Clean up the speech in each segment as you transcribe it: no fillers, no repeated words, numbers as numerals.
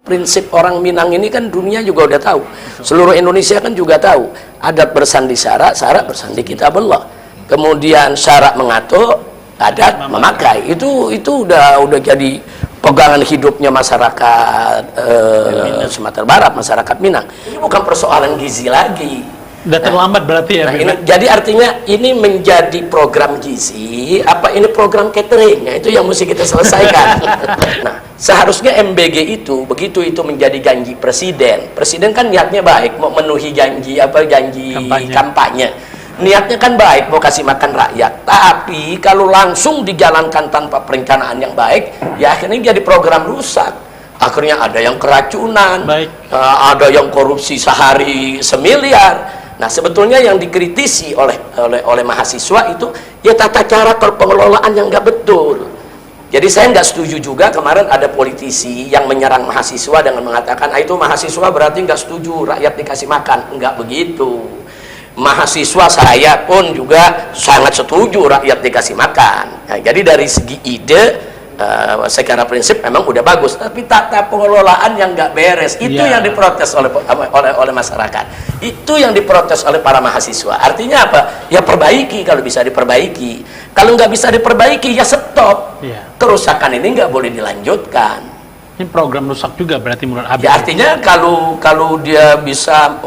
Prinsip orang Minang ini kan dunia juga udah tahu, seluruh Indonesia kan juga tahu, adat bersandi syarak, syarak bersandi kitabullah. Kemudian syarak mengatur, adat memakai. Itu udah jadi pegangan hidupnya masyarakat Sumatera Barat, masyarakat Minang. Ini bukan persoalan gizi lagi. Udah terlambat berarti ya. Jadi artinya ini menjadi program gizi, apa ini program catering? Nah, itu yang mesti kita selesaikan. Nah, seharusnya MBG itu begitu itu menjadi janji presiden. Presiden kan niatnya baik, mau memenuhi janji kampanye. Niatnya kan baik, mau kasih makan rakyat. Tapi kalau langsung dijalankan tanpa perencanaan yang baik, ya akhirnya jadi program rusak. Akhirnya ada yang keracunan, ada yang korupsi sehari 1 miliar. Nah, sebetulnya yang dikritisi oleh mahasiswa itu ya tata cara pengelolaan yang nggak betul. Jadi saya nggak setuju juga kemarin ada politisi yang menyerang mahasiswa dengan mengatakan, itu mahasiswa berarti nggak setuju rakyat dikasih makan. Nggak begitu. Mahasiswa saya pun juga sangat setuju rakyat dikasih makan. Nah, jadi dari segi ide, secara prinsip memang udah bagus, tapi tata pengelolaan yang nggak beres itu yang diprotes oleh masyarakat, itu yang diprotes oleh para mahasiswa. Artinya apa? Ya perbaiki kalau bisa diperbaiki, kalau nggak bisa diperbaiki ya stop. Kerusakan ini nggak boleh dilanjutkan. Ini program rusak juga berarti menurut Habib. Ya artinya kalau dia bisa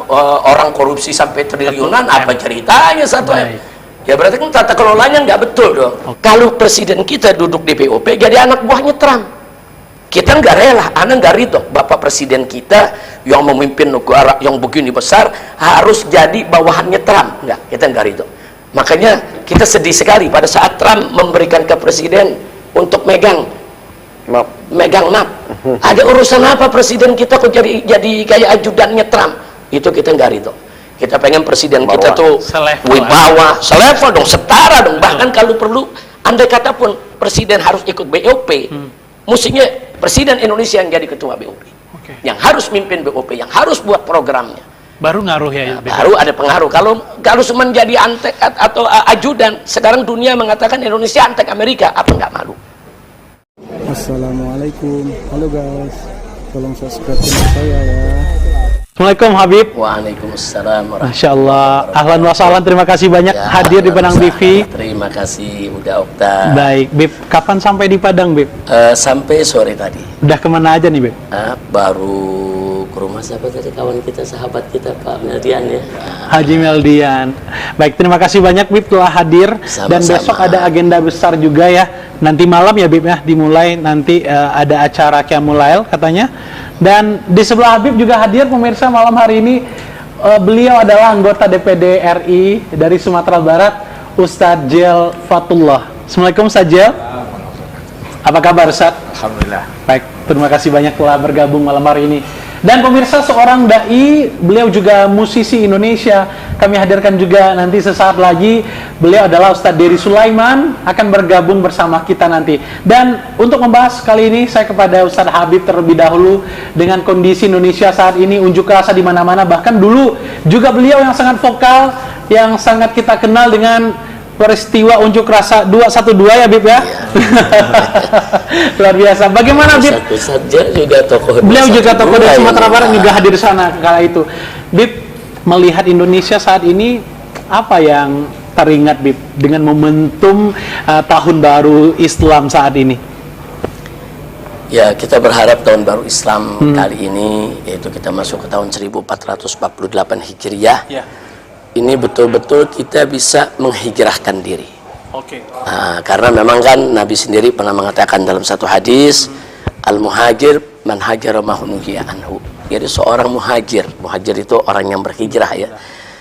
orang korupsi sampai triliunan, apa ceritanya satu ya berarti kan tata kelolanya nggak betul dong. Kalau presiden kita duduk di BOP jadi anak buahnya Trump, kita nggak rela, anak nggak ridho. Bapak presiden kita yang memimpin negara yang begini besar harus jadi bawahannya Trump, nggak, kita nggak ridho. Makanya kita sedih sekali pada saat Trump memberikan ke presiden untuk megang map. Ada urusan apa presiden kita kok jadi kayak ajudannya Trump? Itu kita nggak ridho. Kita pengen presiden kita tuh wibawa, selevel dong, setara dong. Bahkan kalau perlu, andai kata pun presiden harus ikut BOP, mestinya presiden Indonesia yang jadi ketua BOP, yang harus mimpin BOP, yang harus buat programnya. Baru ngaruh ya? Baru ada pengaruh. Kalau cuma jadi antek atau ajudan, sekarang dunia mengatakan Indonesia antek Amerika, apa nggak malu? Assalamualaikum, halo guys, tolong subscribe channel saya ya. Assalamualaikum Habib. Waalaikumsalam. Masya Allah, ahlan wa sahlan, terima kasih banyak hadir di Padang TV. Terima kasih udah Okta. Baik, Bib, kapan sampai di Padang, Bib? Sampai sore tadi. Udah kemana aja nih, Bib? Baru ke rumah siapa tadi, kawan kita, sahabat kita, Pak Meldian ya. Haji Meldian. Baik, terima kasih banyak Bib telah hadir. Dan besok ada agenda besar juga ya. Nanti malam ya Bib ya, dimulai nanti ada acara Qiyamul Lail katanya. Dan di sebelah Habib juga hadir pemirsa malam hari ini, beliau adalah anggota DPD RI dari Sumatera Barat, Ustadz Jel Fatullah. Assalamualaikum Ustadz Jel. Apa kabar Ustadz? Alhamdulillah. Baik, terima kasih banyak telah bergabung malam hari ini. Dan pemirsa, seorang dai, beliau juga musisi Indonesia. Kami hadirkan juga nanti sesaat lagi. Beliau adalah Ustadz Dery Sulaiman, akan bergabung bersama kita nanti. Dan untuk membahas kali ini, saya kepada Ustadz Habib terlebih dahulu dengan kondisi Indonesia saat ini, unjuk rasa di mana-mana. Bahkan dulu juga beliau yang sangat vokal, yang sangat kita kenal dengan peristiwa unjuk rasa 212 ya Bib ya. Luar biasa. Bagaimana Bib? Saja juga tokoh. Beliau juga tokoh dari Sumatera Barat, juga hadir di sana kala itu. Bib, melihat Indonesia saat ini, apa yang teringat Bib dengan momentum tahun baru Islam saat ini? Ya, kita berharap tahun baru Islam kali ini, yaitu kita masuk ke tahun 1448 Hijriah. Ini betul-betul kita bisa menghijrahkan diri. Nah, karena memang kan Nabi sendiri pernah mengatakan dalam satu hadis, al-muhajir man hajara ma nuhiya anhu. Jadi seorang muhajir itu orang yang berhijrah ya.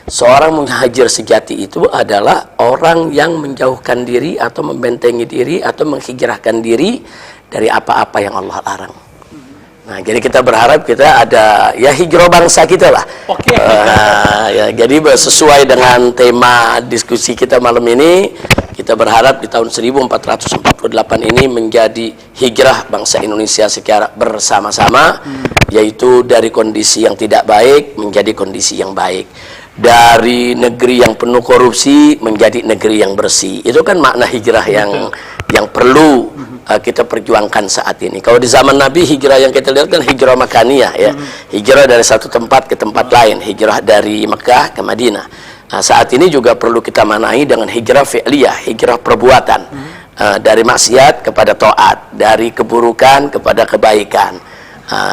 Seorang muhajir sejati itu adalah orang yang menjauhkan diri atau membentengi diri atau menghijrahkan diri dari apa-apa yang Allah larang. Nah, jadi kita berharap kita ada ya hijrah bangsa kita lah. Ya, jadi sesuai dengan tema diskusi kita malam ini, kita berharap di tahun 1448 ini menjadi hijrah bangsa Indonesia secara bersama-sama, yaitu dari kondisi yang tidak baik menjadi kondisi yang baik, dari negeri yang penuh korupsi menjadi negeri yang bersih. Itu kan makna hijrah yang perlu kita perjuangkan saat ini. Kalau di zaman Nabi, hijrah yang kita lihat kan hijrah makaniyah ya, hijrah dari satu tempat ke tempat lain, hijrah dari Mekah ke Madinah. Saat ini juga perlu kita manai dengan hijrah fi'liyah, hijrah perbuatan, dari maksiat kepada taat, dari keburukan kepada kebaikan.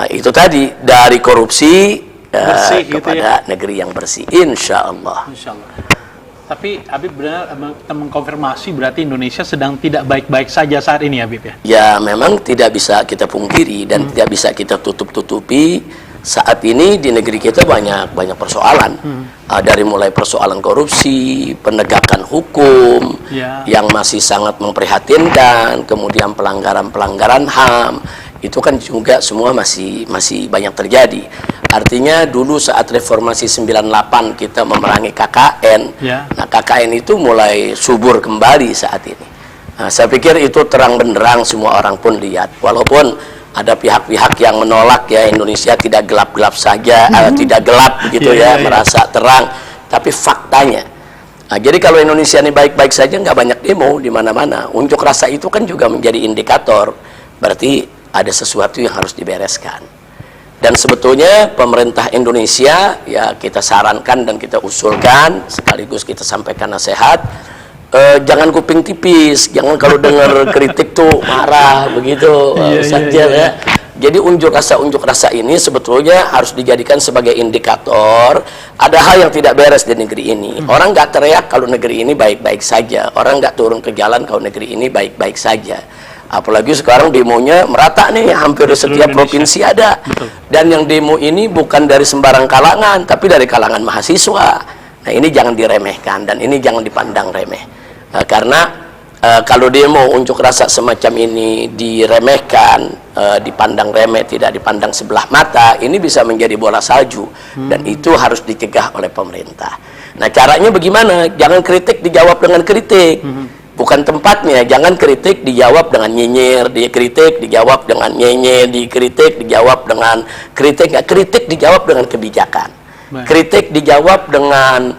Itu tadi, dari korupsi Bersih gitu kepada negeri yang bersih, insya Allah. Insya Allah. Tapi Habib benar kita mengkonfirmasi berarti Indonesia sedang tidak baik-baik saja saat ini, Habib ya? Ya, memang tidak bisa kita pungkiri dan tidak bisa kita tutup-tutupi. Saat ini di negeri kita banyak persoalan, dari mulai persoalan korupsi, penegakan hukum yang masih sangat memprihatinkan, kemudian pelanggaran-pelanggaran HAM, itu kan juga semua masih banyak terjadi. Artinya dulu saat reformasi 98 kita memerangi KKN, nah KKN itu mulai subur kembali saat ini. Nah, saya pikir itu terang benderang, semua orang pun lihat, walaupun ada pihak-pihak yang menolak ya, Indonesia tidak gelap-gelap saja, tidak gelap begitu merasa terang, tapi faktanya. Nah, jadi kalau Indonesia ini baik-baik saja, nggak banyak demo di mana-mana. Unjuk rasa itu kan juga menjadi indikator, berarti ada sesuatu yang harus dibereskan. Dan sebetulnya pemerintah Indonesia ya kita sarankan dan kita usulkan, sekaligus kita sampaikan nasihat, jangan kuping tipis, jangan kalau dengar kritik tuh marah begitu saja ya. Jadi unjuk rasa ini sebetulnya harus dijadikan sebagai indikator ada hal yang tidak beres di negeri ini. Orang nggak teriak kalau negeri ini baik-baik saja, orang nggak turun ke jalan kalau negeri ini baik-baik saja. Apalagi sekarang demonya merata nih, hampir di setiap provinsi ada. Dan yang demo ini bukan dari sembarang kalangan, tapi dari kalangan mahasiswa. Nah, ini jangan diremehkan dan ini jangan dipandang remeh. Karena kalau demo unjuk rasa semacam ini diremehkan, dipandang remeh, tidak dipandang sebelah mata, ini bisa menjadi bola salju. Dan itu harus dicegah oleh pemerintah. Nah, caranya bagaimana? Jangan kritik dijawab dengan kritik. Bukan tempatnya, jangan kritik dijawab dengan nyinyir, dikritik dijawab dengan nyinyir, dikritik dijawab dengan kritik, kritik dijawab dengan kebijakan, kritik dijawab dengan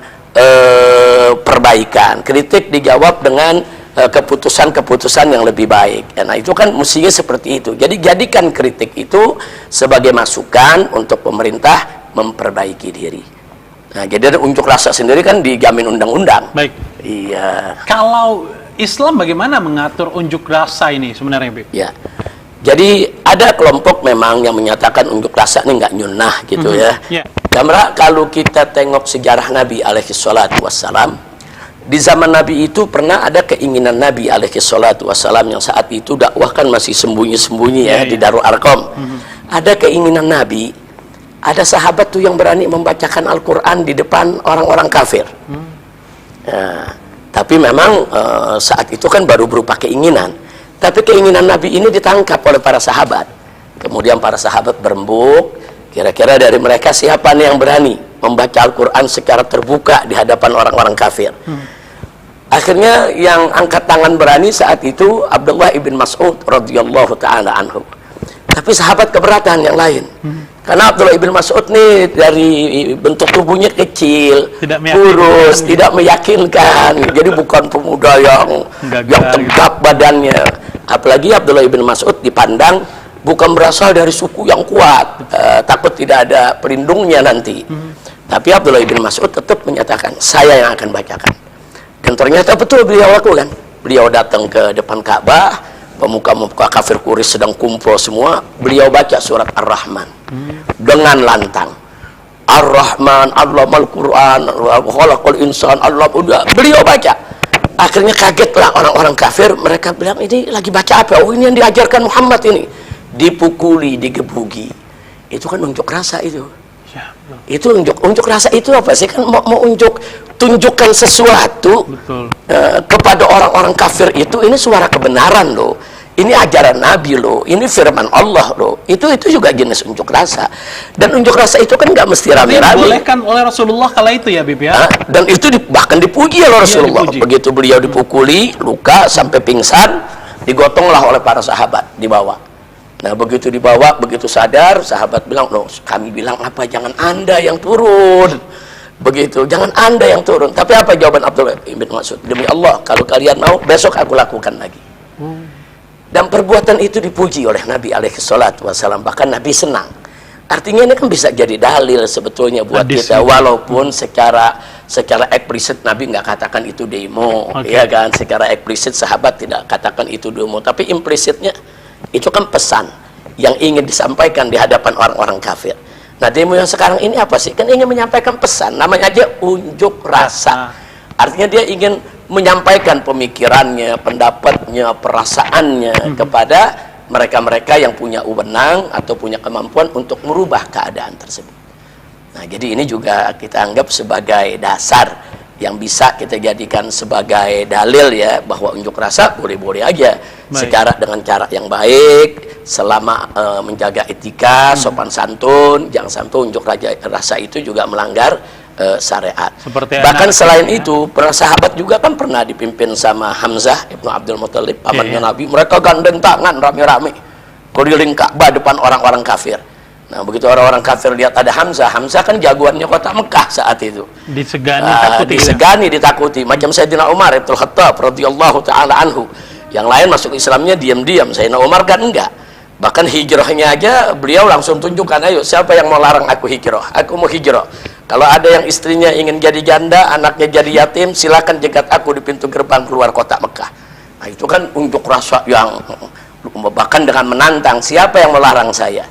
perbaikan, kritik dijawab dengan keputusan-keputusan yang lebih baik. Nah, itu kan mestinya seperti itu. Jadi jadikan kritik itu sebagai masukan untuk pemerintah memperbaiki diri. Nah, jadi unjuk rasa sendiri kan dijamin undang-undang. Baik. Iya. Kalau Islam bagaimana mengatur unjuk rasa ini sebenarnya, Bib? Ya, jadi ada kelompok memang yang menyatakan unjuk rasa ini nggak nyunnah gitu ya. Karena kalau kita tengok sejarah Nabi alaihi salatu wassalam, di zaman Nabi itu pernah ada keinginan Nabi alaihi salatu wassalam yang saat itu dakwah kan masih sembunyi-sembunyi di Darul Arqam. Ada keinginan Nabi, ada sahabat tuh yang berani membacakan Al-Quran di depan orang-orang kafir. Tapi memang saat itu kan baru berupa keinginan. Tapi keinginan Nabi ini ditangkap oleh para sahabat. Kemudian para sahabat berembuk, kira-kira dari mereka siapa nih yang berani membaca Al-Quran secara terbuka di hadapan orang-orang kafir. Akhirnya yang angkat tangan berani saat itu Abdullah ibn Mas'ud radhiyallahu ta'ala anhu. Tapi sahabat keberatan yang lain. Karena Abdullah ibn Mas'ud nih dari bentuk tubuhnya kecil, kurus, tidak meyakinkan. Jadi bukan pemuda yang tegap badannya. Apalagi Abdullah ibn Mas'ud dipandang bukan berasal dari suku yang kuat, takut tidak ada pelindungnya nanti. Tapi Abdullah ibn Mas'ud tetap menyatakan, saya yang akan bacakan. Dan ternyata betul beliau lakukan. Beliau datang ke depan Ka'bah, pemuka-pemuka kafir Quraisy sedang kumpul semua, beliau baca surat Ar-Rahman dengan lantang. Ar-Rahman, Allamal Quran, khalaqal insan, Allah, beliau baca. Akhirnya kagetlah orang-orang kafir, mereka bilang ini lagi baca apa? Oh, ini yang diajarkan Muhammad ini. Dipukuli, digebuki. Itu kan unjuk rasa itu. Itu unjuk rasa itu apa sih? Kan mau tunjukkan sesuatu kepada orang-orang kafir itu, ini suara kebenaran loh. Ini ajaran Nabi loh, ini firman Allah loh. Itu juga jenis unjuk rasa. Dan unjuk rasa itu kan nggak mesti rame-rame. Dibolehkan oleh Rasulullah kala itu ya, Bib ya. Dan itu bahkan dipuji oleh Rasulullah. Begitu beliau dipukuli, luka sampai pingsan, digotonglah oleh para sahabat, dibawa. Nah, begitu dibawa, begitu sadar, sahabat bilang, "Loh, kami bilang apa? Jangan Anda yang turun." Begitu, jangan Anda yang turun. Tapi apa jawaban Abdullah ibn Mas'ud? Demi Allah, kalau kalian mau, besok aku lakukan lagi. Dan perbuatan itu dipuji oleh Nabi alaihi salatu wasallam, bahkan Nabi senang. Artinya ini kan bisa jadi dalil sebetulnya buat Hadis kita, gitu. walaupun secara eksplisit Nabi nggak katakan itu demo, ya kan? Secara eksplisit sahabat tidak katakan itu demo, tapi implisitnya itu kan pesan yang ingin disampaikan di hadapan orang-orang kafir. Nah, demo yang sekarang ini apa sih? Kan ingin menyampaikan pesan, namanya aja unjuk rasa. Artinya dia ingin menyampaikan pemikirannya, pendapatnya, perasaannya kepada mereka-mereka yang punya wewenang atau punya kemampuan untuk merubah keadaan tersebut. Nah, jadi ini juga kita anggap sebagai dasar yang bisa kita jadikan sebagai dalil ya, bahwa unjuk rasa boleh-boleh aja secara dengan cara yang baik, selama menjaga etika, sopan santun, jangan sampai unjuk rasa itu juga melanggar syariat. Bahkan selain itu, para sahabat juga kan pernah dipimpin sama Hamzah ibnu Abdul Muthalib, pamannya Nabi. Mereka gandeng tangan rame-rame keliling Ka'bah depan orang-orang kafir. Nah, begitu orang-orang kafir lihat ada Hamzah, Hamzah kan jagoannya kota Mekah saat itu. Disegani, ditakuti. Macam Sayyidina Umar ibn Khattab radhiyallahu taala anhu. Yang lain masuk Islamnya diam-diam, Sayyidina Umar kan enggak. Bahkan hijrahnya aja beliau langsung tunjukkan, ayo siapa yang mau larang aku hijrah? Aku mau hijrah. Kalau ada yang istrinya ingin jadi janda, anaknya jadi yatim, silakan jegat aku di pintu gerbang keluar kota Mekah. Nah, itu kan unjuk rasa yang bahkan dengan menantang, siapa yang melarang saya?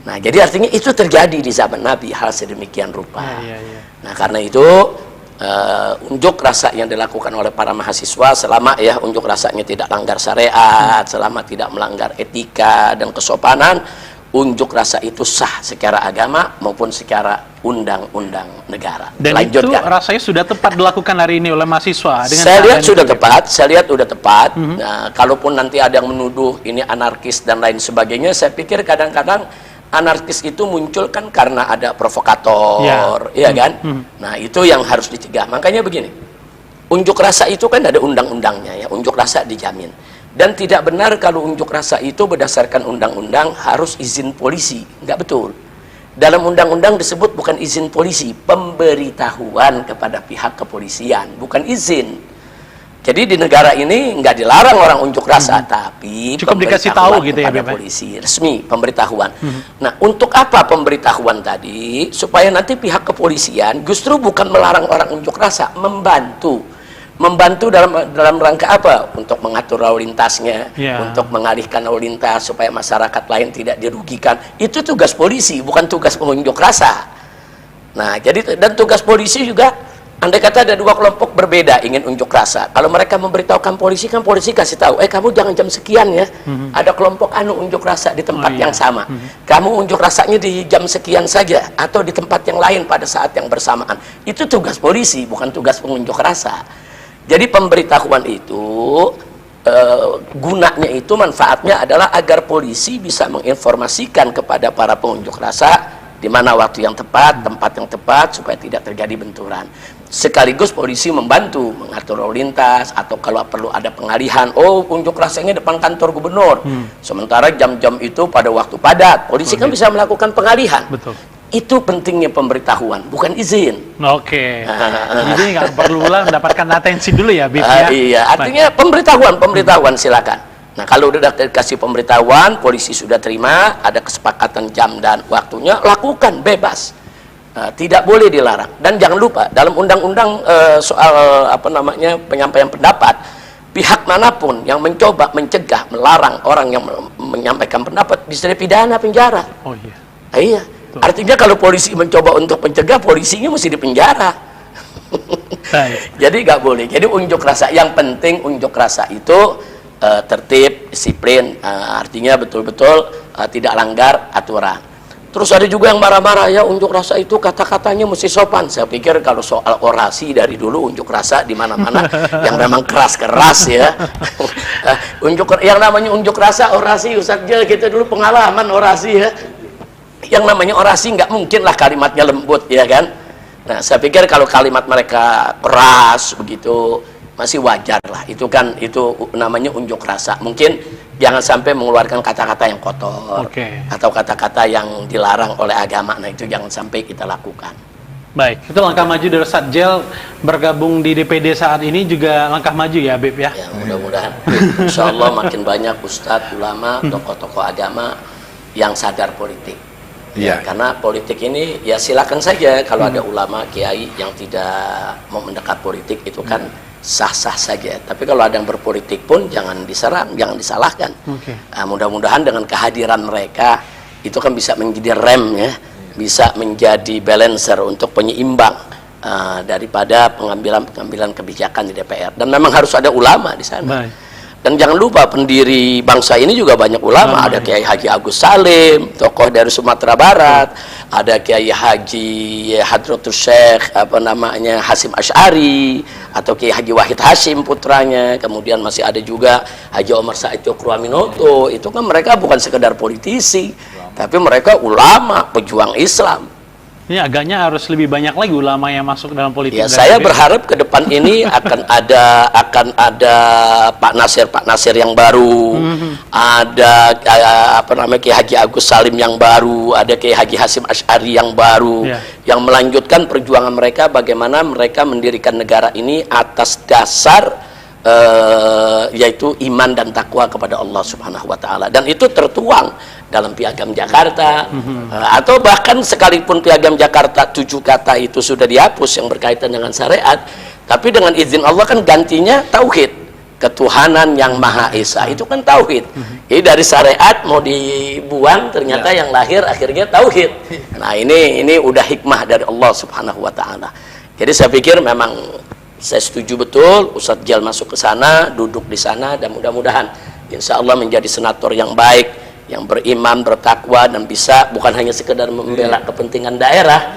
Nah, jadi artinya itu terjadi di zaman Nabi, hal sedemikian rupa. Nah, karena itu unjuk rasa yang dilakukan oleh para mahasiswa, selama ya unjuk rasanya tidak langgar syariat, selama tidak melanggar etika dan kesopanan, unjuk rasa itu sah secara agama maupun secara undang-undang negara. Dan lanjutkan. Itu rasanya sudah tepat dilakukan hari ini oleh mahasiswa. Saya lihat sudah tepat, Nah, kalaupun nanti ada yang menuduh ini anarkis dan lain sebagainya, saya pikir kadang-kadang anarkis itu muncul kan karena ada provokator, ya kan? Nah, itu yang harus dicegah. Makanya begini, unjuk rasa itu kan ada undang-undangnya ya, unjuk rasa dijamin. Dan tidak benar kalau unjuk rasa itu berdasarkan undang-undang harus izin polisi, nggak betul. Dalam undang-undang disebut bukan izin polisi, pemberitahuan kepada pihak kepolisian, bukan izin. Jadi di negara ini nggak dilarang orang unjuk rasa, tapi cukup dikasih tahu gitu ya, polisi resmi, pemberitahuan. Nah, untuk apa pemberitahuan tadi? Supaya nanti pihak kepolisian justru bukan melarang orang unjuk rasa, membantu dalam rangka apa? Untuk mengatur lalu lintasnya, untuk mengalihkan lalu lintas supaya masyarakat lain tidak dirugikan. Itu tugas polisi, bukan tugas pengunjuk rasa. Nah, jadi dan tugas polisi juga, andai kata ada dua kelompok berbeda ingin unjuk rasa, kalau mereka memberitahukan polisi, kan polisi kasih tahu, kamu jangan jam sekian ya, ada kelompok unjuk rasa di tempat yang sama, kamu unjuk rasanya di jam sekian saja atau di tempat yang lain pada saat yang bersamaan. Itu tugas polisi, bukan tugas pengunjuk rasa. Jadi pemberitahuan itu gunanya itu, manfaatnya adalah agar polisi bisa menginformasikan kepada para pengunjuk rasa di mana waktu yang tepat, tempat yang tepat, supaya tidak terjadi benturan. Sekaligus polisi membantu mengatur lalu lintas, atau kalau perlu ada pengalihan, unjuk rasanya depan kantor gubernur, sementara jam-jam itu pada waktu padat, polisi kan bisa melakukan pengalihan. Betul. Itu pentingnya pemberitahuan, bukan izin. Oke. Jadi nggak perlu mendapatkan atensi dulu ya, Bif, ya? Iya, artinya pemberitahuan silakan. Nah, kalau udah dikasih pemberitahuan, polisi sudah terima, ada kesepakatan jam dan waktunya, lakukan bebas. Tidak boleh dilarang. Dan jangan lupa, dalam undang-undang soal penyampaian pendapat, pihak manapun yang mencoba mencegah, melarang orang yang menyampaikan pendapat bisa dipidana penjara. Oh iya. Iya. Artinya kalau polisi mencoba untuk mencegah, polisinya mesti dipenjara. Jadi nggak boleh. Jadi unjuk rasa, yang penting unjuk rasa itu tertib, disiplin, artinya betul-betul tidak langgar aturan. Terus ada juga yang marah-marah, ya unjuk rasa itu kata-katanya mesti sopan. Saya pikir kalau soal orasi dari dulu unjuk rasa di mana-mana yang memang keras-keras ya. Yang namanya unjuk rasa, orasi, Ustaz Jel, kita dulu pengalaman orasi ya. Yang namanya orasi nggak mungkin lah kalimatnya lembut, ya kan? Nah, saya pikir kalau kalimat mereka keras begitu masih wajar lah. Itu kan, itu namanya unjuk rasa. Mungkin jangan sampai mengeluarkan kata-kata yang kotor, atau kata-kata yang dilarang oleh agama. Nah, itu jangan sampai kita lakukan. Baik, itu langkah maju dari Satjel bergabung di DPD saat ini juga langkah maju ya, Beb ya? Ya, mudah-mudahan. Insya Allah makin banyak ustadz, ulama, tokoh-tokoh agama yang sadar politik. Ya, karena politik ini ya silakan saja kalau ada ulama, kiai yang tidak mau mendekat politik itu kan sah-sah saja. Tapi kalau ada yang berpolitik pun jangan diserang, jangan disalahkan. Mudah-mudahan dengan kehadiran mereka itu kan bisa menjadi rem ya, bisa menjadi balancer untuk penyeimbang daripada pengambilan kebijakan di DPR. Dan memang harus ada ulama di sana. Dan jangan lupa pendiri bangsa ini juga banyak ulama. Ada Kiai Haji Agus Salim, tokoh dari Sumatera Barat. Ada Kiai Haji Hadratus Syekh Hasim Asy'ari, atau Kiai Haji Wahid Hashim putranya. Kemudian masih ada juga Haji Omar Said Cokroaminoto. Itu kan mereka bukan sekedar politisi, tapi mereka ulama, pejuang Islam. Ini agaknya harus lebih banyak lagi ulama yang masuk dalam politik. Ya, saya berharap ke depan ini akan ada Pak Nasir yang baru, ada Kiai Haji Agus Salim yang baru, ada Kiai Haji Hasim Asy'ari yang baru, yang melanjutkan perjuangan mereka bagaimana mereka mendirikan negara ini atas dasar yaitu iman dan takwa kepada Allah Subhanahu wa taala. Dan itu tertuang dalam Piagam Jakarta, atau bahkan sekalipun Piagam Jakarta 7 kata itu sudah dihapus yang berkaitan dengan syariat, tapi dengan izin Allah kan gantinya tauhid, ketuhanan yang Maha Esa. Itu kan tauhid. Jadi dari syariat mau dibuang, ternyata yang lahir akhirnya tauhid. Nah, ini udah hikmah dari Allah Subhanahu wa taala. Jadi saya pikir memang saya setuju betul Ustadz Jal masuk ke sana, duduk di sana, dan mudah-mudahan insya Allah menjadi senator yang baik, yang beriman, bertakwa, dan bisa bukan hanya sekedar membela kepentingan daerah,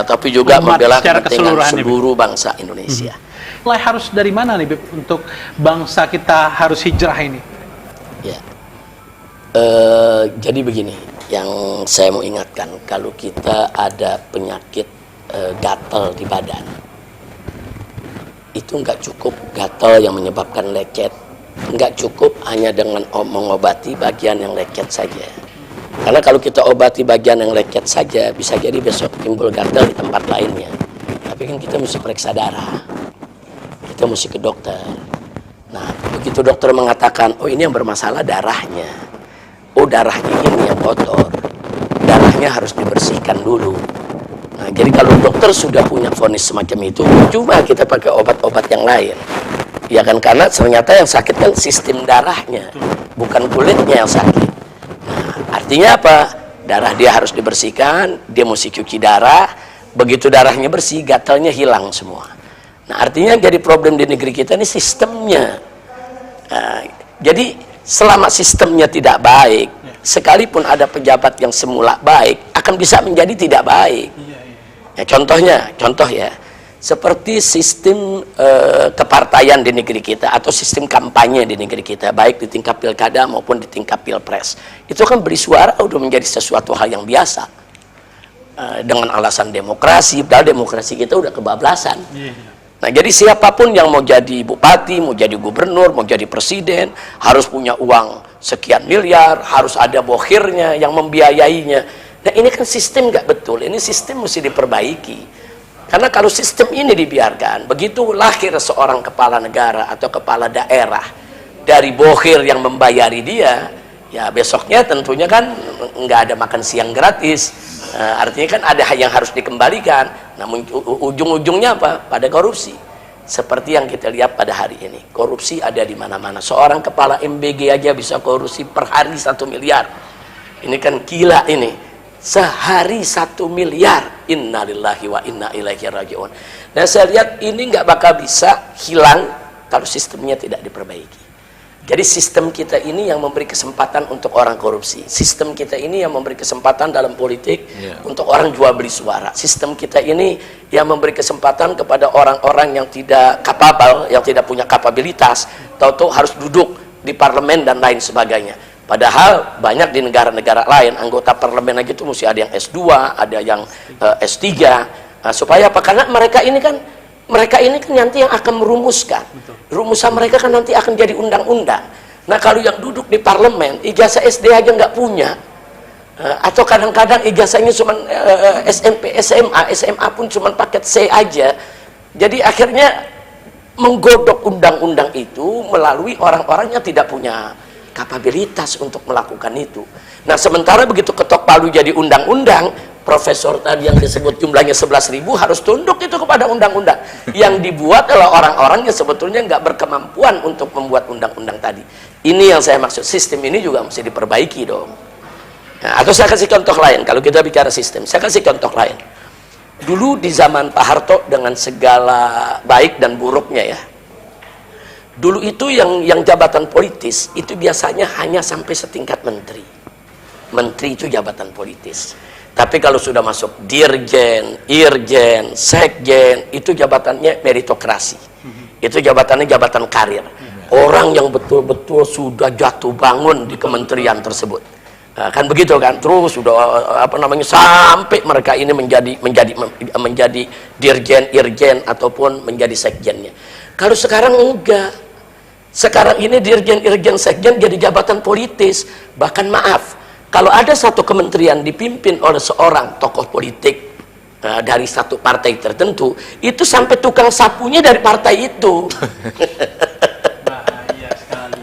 tapi juga membela kepentingan seluruh bangsa Indonesia. Mulai harus dari mana nih, Beb, untuk bangsa kita harus hijrah ini? Ya, jadi begini, yang saya mau ingatkan, kalau kita ada penyakit gatal di badan, itu nggak cukup gatal yang menyebabkan lecet, nggak cukup hanya dengan mengobati bagian yang lecet saja. Karena kalau kita obati bagian yang lecet saja, bisa jadi besok timbul gatal di tempat lainnya. Tapi kan kita mesti periksa darah, kita mesti ke dokter. Nah, begitu dokter mengatakan, oh ini yang bermasalah darahnya, oh darahnya ini yang kotor, darahnya harus dibersihkan dulu. Nah, jadi kalau dokter sudah punya vonis semacam itu, cuma kita pakai obat-obat yang lain. Ya kan, karena ternyata yang sakit kan sistem darahnya, bukan kulitnya yang sakit. Nah, artinya apa? Darah dia harus dibersihkan, dia mesti cuci darah. Begitu darahnya bersih, gatalnya hilang semua. Nah, artinya jadi problem di negeri kita ini sistemnya. Nah, jadi selama sistemnya tidak baik, sekalipun ada pejabat yang semula baik, akan bisa menjadi tidak baik. Ya, contoh ya, seperti sistem kepartaian di negeri kita atau sistem kampanye di negeri kita, baik di tingkat pilkada maupun di tingkat pilpres, itu kan beli suara udah menjadi sesuatu hal yang biasa dengan alasan demokrasi, padahal demokrasi kita udah kebablasan. Nah, jadi siapapun yang mau jadi bupati, mau jadi gubernur, mau jadi presiden, harus punya uang sekian miliar, harus ada bokhirnya yang membiayainya. Nah, ini kan sistem nggak betul, ini sistem mesti diperbaiki. Karena kalau sistem ini dibiarkan, begitu lahir seorang kepala negara atau kepala daerah dari bokhir yang membayari dia, ya besoknya tentunya kan nggak ada makan siang gratis. Artinya kan ada yang harus dikembalikan. Namun ujung-ujungnya apa? Pada korupsi. Seperti yang kita lihat pada hari ini, korupsi ada di mana-mana. Seorang kepala MBG aja bisa korupsi per hari 1 miliar. Ini kan gila ini. Sehari 1 miliar. Innalillahi wa inna ilaihi raji'un. Nah, saya lihat ini nggak bakal bisa hilang kalau sistemnya tidak diperbaiki. Jadi sistem kita ini yang memberi kesempatan untuk orang korupsi. Sistem kita ini yang memberi kesempatan dalam politik untuk orang jual beli suara. Sistem kita ini yang memberi kesempatan kepada orang-orang yang tidak kapabel, yang tidak punya kapabilitas, tahu-tahu harus duduk di parlemen dan lain sebagainya. Padahal banyak di negara-negara lain anggota parlemen aja itu mesti ada yang S2, ada yang S3, supaya apa? Karena mereka ini kan nanti yang akan merumuskan. Rumusan mereka kan nanti akan jadi undang-undang. Nah, kalau yang duduk di parlemen ijazah SD aja nggak punya, Atau kadang-kadang ijazahnya cuma SMP, SMA pun cuma paket C aja. Jadi akhirnya menggodok undang-undang itu melalui orang-orang yang tidak punya kapabilitas untuk melakukan itu. Nah, sementara begitu ketok palu jadi undang-undang, profesor tadi yang disebut jumlahnya 11.000 harus tunduk itu kepada undang-undang yang dibuat oleh orang-orang yang sebetulnya nggak berkemampuan untuk membuat undang-undang tadi. Ini yang saya maksud, sistem ini juga mesti diperbaiki dong. Nah, atau saya kasih contoh lain, kalau kita bicara sistem, saya kasih contoh lain. Dulu di zaman Pak Harto dengan segala baik dan buruknya ya, dulu itu yang jabatan politis itu biasanya hanya sampai setingkat menteri. Menteri itu jabatan politis. Tapi kalau sudah masuk dirjen, irjen, sekjen, itu jabatannya meritokrasi. Itu jabatannya jabatan karir. Orang yang betul-betul sudah jatuh bangun di kementerian tersebut. Nah, kan begitu kan, terus sudah sampai mereka ini menjadi dirjen, irjen ataupun menjadi sekjennya. Kalau sekarang enggak. Sekarang ini dirjen, irjen, sekjen jadi jabatan politis. Bahkan maaf, kalau ada satu kementerian dipimpin oleh seorang tokoh politik dari satu partai tertentu, itu sampai tukang sapunya dari partai itu. Bahaya sekali.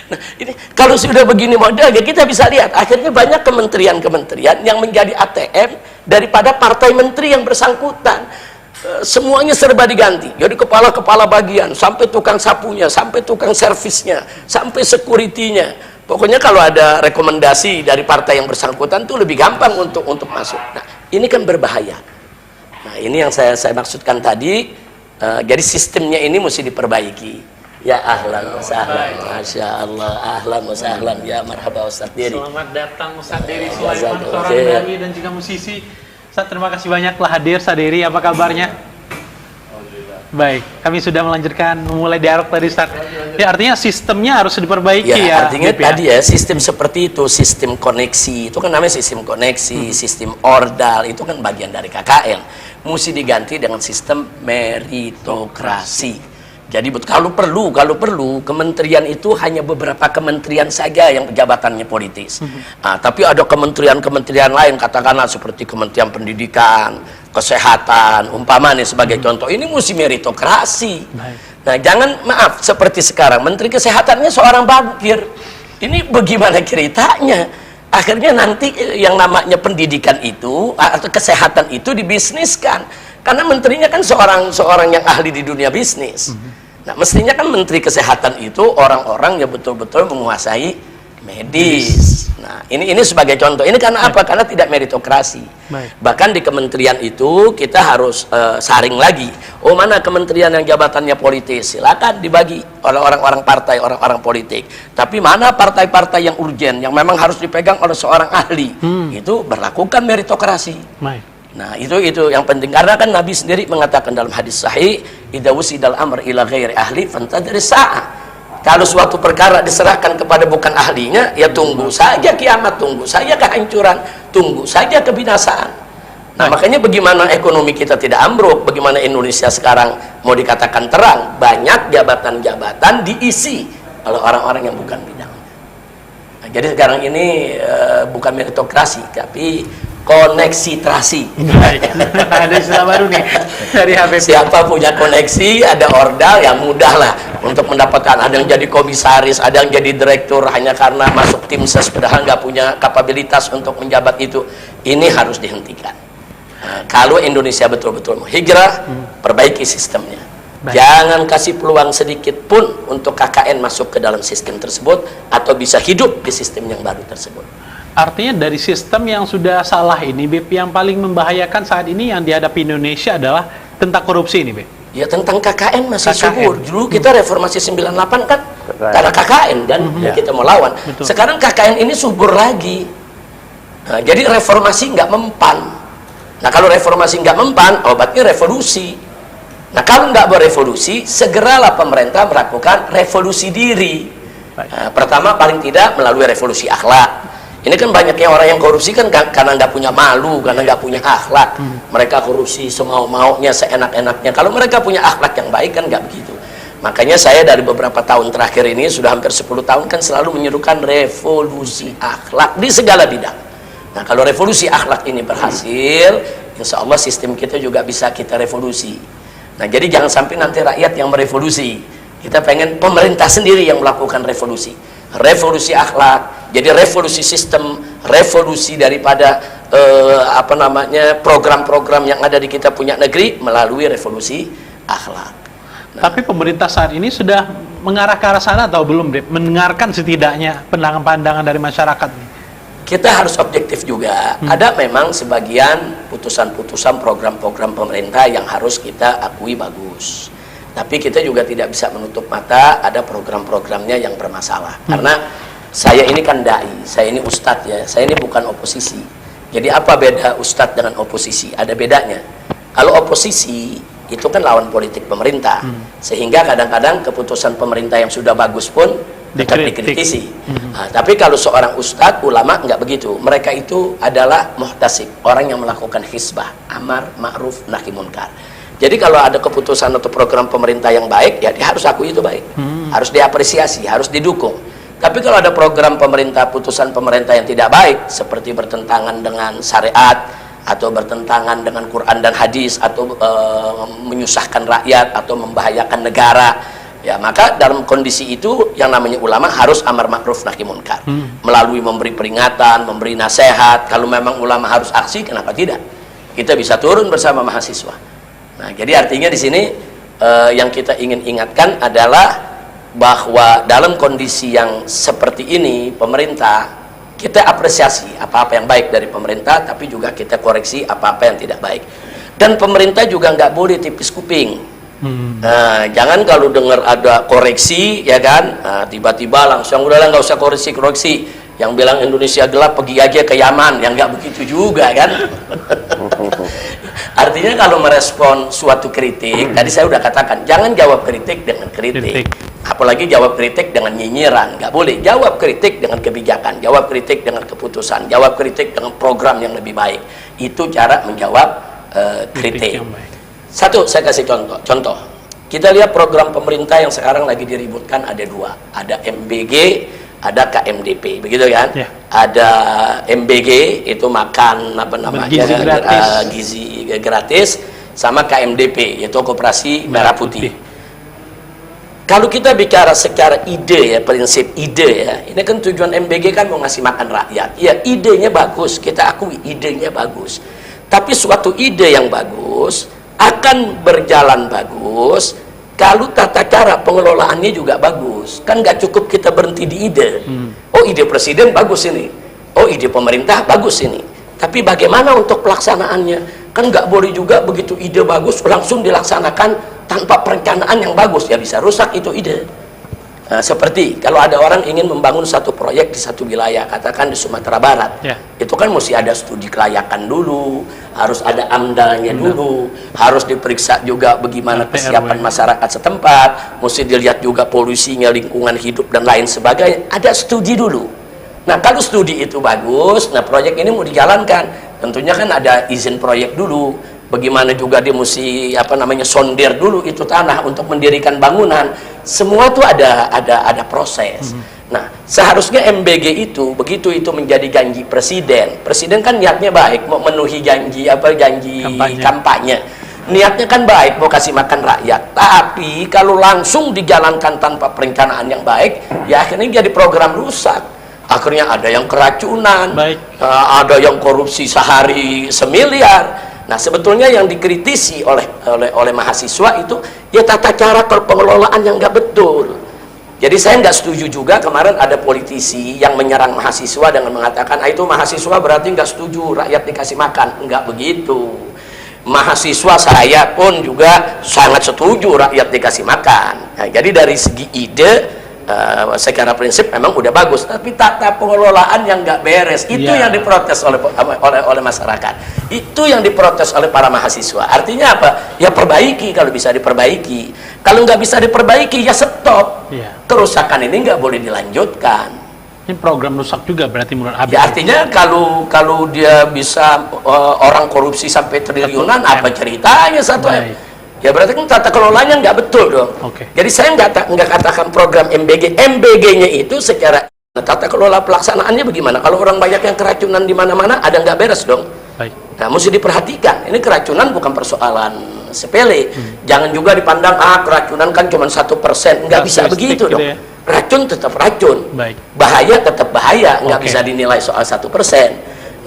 Nah, ini kalau sudah begini modelnya, kita bisa lihat akhirnya banyak kementerian-kementerian yang menjadi ATM daripada partai menteri yang bersangkutan. Semuanya serba diganti. Jadi kepala-kepala bagian, sampai tukang sapunya, sampai tukang servisnya, sampai security-nya. Pokoknya kalau ada rekomendasi dari partai yang bersangkutan tuh lebih gampang untuk masuk. Nah, ini kan berbahaya. Nah, ini yang saya maksudkan tadi. Jadi sistemnya ini mesti diperbaiki. Ya ahlan wa sahlan, masya Allah, ahlan wa sahlan, ya marhaba Ustaz Dery. Selamat datang Ustaz Dery Sulaiman, seorang dai dan juga musisi. Ustaz, terima kasih banyak telah hadir. Ustaz Dery, apa kabarnya? Baik, kami sudah melanjutkan memulai dialog tadi, Ustaz. Ya, artinya sistemnya harus diperbaiki ya. Artinya tadi ya, sistem seperti itu, sistem koneksi, itu kan namanya sistem koneksi, sistem ordal, itu kan bagian dari KKN. Mesti diganti dengan sistem meritokrasi. Jadi kalau perlu kementerian itu hanya beberapa kementerian saja yang jabatannya politis. Tapi ada kementerian-kementerian lain, katakanlah seperti Kementerian Pendidikan, Kesehatan, umpamanya sebagai contoh, ini mesti meritokrasi. Nah, jangan, maaf, seperti sekarang Menteri Kesehatannya seorang bankir. Ini bagaimana ceritanya? Akhirnya nanti yang namanya pendidikan itu atau kesehatan itu dibisniskan. Karena menterinya kan seorang yang ahli di dunia bisnis. Nah, mestinya kan Menteri Kesehatan itu orang-orang yang betul-betul menguasai medis. Nah, ini sebagai contoh. Ini karena apa? Karena tidak meritokrasi. Bahkan di kementerian itu kita harus saring lagi. Oh, mana kementerian yang jabatannya politis? Silakan dibagi oleh orang-orang partai, orang-orang politik. Tapi mana partai-partai yang urgen, yang memang harus dipegang oleh seorang ahli? Itu berlakukan meritokrasi. Nah, itu yang penting, karena kan Nabi sendiri mengatakan dalam hadis sahih, idza wusidal amr ila ghairi ahli fantadhir sa'ah. Kalau suatu perkara diserahkan kepada bukan ahlinya, ya tunggu saja kiamat, tunggu saja kehancuran, tunggu saja kebinasaan. Nah, makanya bagaimana ekonomi kita tidak ambruk, bagaimana Indonesia sekarang mau dikatakan terang, banyak jabatan-jabatan diisi oleh orang-orang yang bukan bidang. Nah, jadi sekarang ini bukan meritokrasi, tapi koneksitrasi. Ada istilah baru nih dari HPP. Siapa punya koneksi, ada ordal, yang mudah lah untuk mendapatkan. Ada yang jadi komisaris, ada yang jadi direktur hanya karena masuk tim ses padahal nggak punya kapabilitas untuk menjabat itu. Ini harus dihentikan. Nah, kalau Indonesia betul-betul mau hijrah, perbaiki sistemnya. Jangan kasih peluang sedikit pun untuk KKN masuk ke dalam sistem tersebut atau bisa hidup di sistem yang baru tersebut. Artinya dari sistem yang sudah salah ini, Beb, yang paling membahayakan saat ini yang dihadapi Indonesia adalah tentang korupsi ini, Beb. Ya, tentang KKN masih subur. Dulu kita reformasi 98 kan karena KKN kan kita mau lawan. Sekarang KKN ini subur lagi. Nah, jadi reformasi nggak mempan. Nah, kalau reformasi nggak mempan, obatnya revolusi. Nah, kalau nggak berevolusi, segeralah pemerintah melakukan revolusi diri. Nah, pertama paling tidak melalui revolusi akhlak. Ini kan banyaknya orang yang korupsi kan karena nggak punya malu, karena nggak punya akhlak. Mereka korupsi semau-maunya, seenak-enaknya. Kalau mereka punya akhlak yang baik kan nggak begitu. Makanya saya dari beberapa tahun terakhir ini, sudah hampir 10 tahun kan selalu menyerukan revolusi akhlak di segala bidang. Nah, kalau revolusi akhlak ini berhasil, insya Allah sistem kita juga bisa kita revolusi. Nah, jadi jangan sampai nanti rakyat yang merevolusi. Kita pengen pemerintah sendiri yang melakukan revolusi. Revolusi akhlak, jadi revolusi sistem, revolusi daripada program-program yang ada di kita punya negeri melalui revolusi akhlak. Nah, tapi pemerintah saat ini sudah mengarah ke arah sana atau belum, Dep? Mendengarkan setidaknya pandangan-pandangan dari masyarakat nih. kita harus objektif juga. Ada memang sebagian putusan-putusan program-program pemerintah yang harus kita akui bagus. Tapi kita juga tidak bisa menutup mata ada program-programnya yang bermasalah. Karena saya ini kan dai, saya ini ustadz ya, saya ini bukan oposisi. Jadi apa beda ustadz dengan oposisi? Ada bedanya. Kalau oposisi itu kan lawan politik pemerintah, sehingga kadang-kadang keputusan pemerintah yang sudah bagus pun tetap dikritisi. Nah, tapi kalau seorang ustadz, ulama nggak begitu. Mereka itu adalah muhtasib, orang yang melakukan hisbah, amar, ma'ruf, nahi munkar. Jadi kalau ada keputusan atau program pemerintah yang baik, ya dia harus akui itu baik, harus diapresiasi, harus didukung. Tapi kalau ada program pemerintah, putusan pemerintah yang tidak baik, seperti bertentangan dengan syariat, atau bertentangan dengan Quran dan hadis, atau menyusahkan rakyat, atau membahayakan negara, ya maka dalam kondisi itu yang namanya ulama harus amar ma'ruf nahi munkar, melalui memberi peringatan, memberi nasihat. Kalau memang ulama harus aksi, kenapa tidak? Kita bisa turun bersama mahasiswa. Nah, jadi artinya di sini yang kita ingin ingatkan adalah bahwa dalam kondisi yang seperti ini, pemerintah, kita apresiasi apa-apa yang baik dari pemerintah, tapi juga kita koreksi apa-apa yang tidak baik. Dan pemerintah juga nggak boleh tipis kuping. Nah, jangan kalau dengar ada koreksi, ya kan, tiba-tiba langsung udahlah nggak usah koreksi. Yang bilang Indonesia gelap pergi aja ke Yaman, yang nggak begitu juga kan. Artinya kalau merespon suatu kritik, tadi saya udah katakan, jangan jawab kritik dengan kritik. Apalagi jawab kritik dengan nyinyiran, nggak boleh. Jawab kritik dengan kebijakan, jawab kritik dengan keputusan, jawab kritik dengan program yang lebih baik. Itu cara menjawab kritik. Satu, saya kasih contoh. Kita lihat program pemerintah yang sekarang lagi diributkan ada dua. Ada MBG, ada KMDP, begitu kan? Ya. Ada MBG, itu makan apa namanya, gizi gratis, sama KMDP, yaitu Koperasi Merah Putih. Kalau kita bicara secara ide ya, prinsip ide ya, ini kan tujuan MBG kan mau ngasih makan rakyat. Ya, idenya bagus, kita akui idenya bagus. Tapi suatu ide yang bagus akan berjalan bagus kalau tata cara pengelolaannya juga bagus. Kan nggak cukup kita berhenti di ide. Oh, ide presiden bagus ini. Oh, ide pemerintah bagus ini. Tapi bagaimana untuk pelaksanaannya? Kan nggak boleh juga begitu ide bagus langsung dilaksanakan tanpa perencanaan yang bagus, ya bisa rusak itu ide. Nah, seperti kalau ada orang ingin membangun satu proyek di satu wilayah, katakan di Sumatera Barat, itu kan mesti ada studi kelayakan dulu, harus ada amdalnya dulu, harus diperiksa juga bagaimana kesiapan masyarakat setempat, mesti dilihat juga polusinya, lingkungan hidup dan lain sebagainya. Ada studi dulu. Nah, kalau studi itu bagus, nah proyek ini mau dijalankan, tentunya kan ada izin proyek dulu. Bagaimana juga dia mesti sonder dulu itu tanah untuk mendirikan bangunan. Semua itu ada proses. Nah, seharusnya MBG itu begitu itu menjadi janji presiden. Presiden kan niatnya baik, mau memenuhi janji kampanye. Niatnya kan baik, mau kasih makan rakyat. Tapi kalau langsung dijalankan tanpa perencanaan yang baik, ya akhirnya jadi program rusak. Akhirnya ada yang keracunan, ada yang korupsi sehari 1 miliar. Nah, sebetulnya yang dikritisi oleh mahasiswa itu ya tata cara pengelolaan yang nggak betul. Jadi saya nggak setuju juga kemarin ada politisi yang menyerang mahasiswa dengan mengatakan itu mahasiswa berarti nggak setuju rakyat dikasih makan. Nggak begitu. Mahasiswa saya pun juga sangat setuju rakyat dikasih makan. Nah, jadi dari segi ide secara prinsip memang udah bagus, tapi tata pengelolaan yang nggak beres itu yang diprotes oleh masyarakat, itu yang diprotes oleh para mahasiswa. Artinya apa? Ya perbaiki kalau bisa diperbaiki. Kalau nggak bisa diperbaiki ya stop. Kerusakan ini nggak boleh dilanjutkan. Ini program rusak juga berarti menurut Habib. Ya artinya kalau dia bisa orang korupsi sampai triliunan, apa ceritanya satu ya berarti kan tata kelolanya nggak betul dong. Jadi saya nggak katakan program MBG-nya itu secara Nah, tata kelola pelaksanaannya bagaimana? Kalau orang banyak yang keracunan di mana-mana, ada nggak beres dong? Baik. Nah, mesti diperhatikan. Ini keracunan bukan persoalan sepele. Jangan juga dipandang, keracunan kan cuma 1%. Nggak bisa begitu gitu dong. ya. Racun tetap racun. Baik. Bahaya tetap bahaya. Nggak Oke. bisa dinilai soal 1%.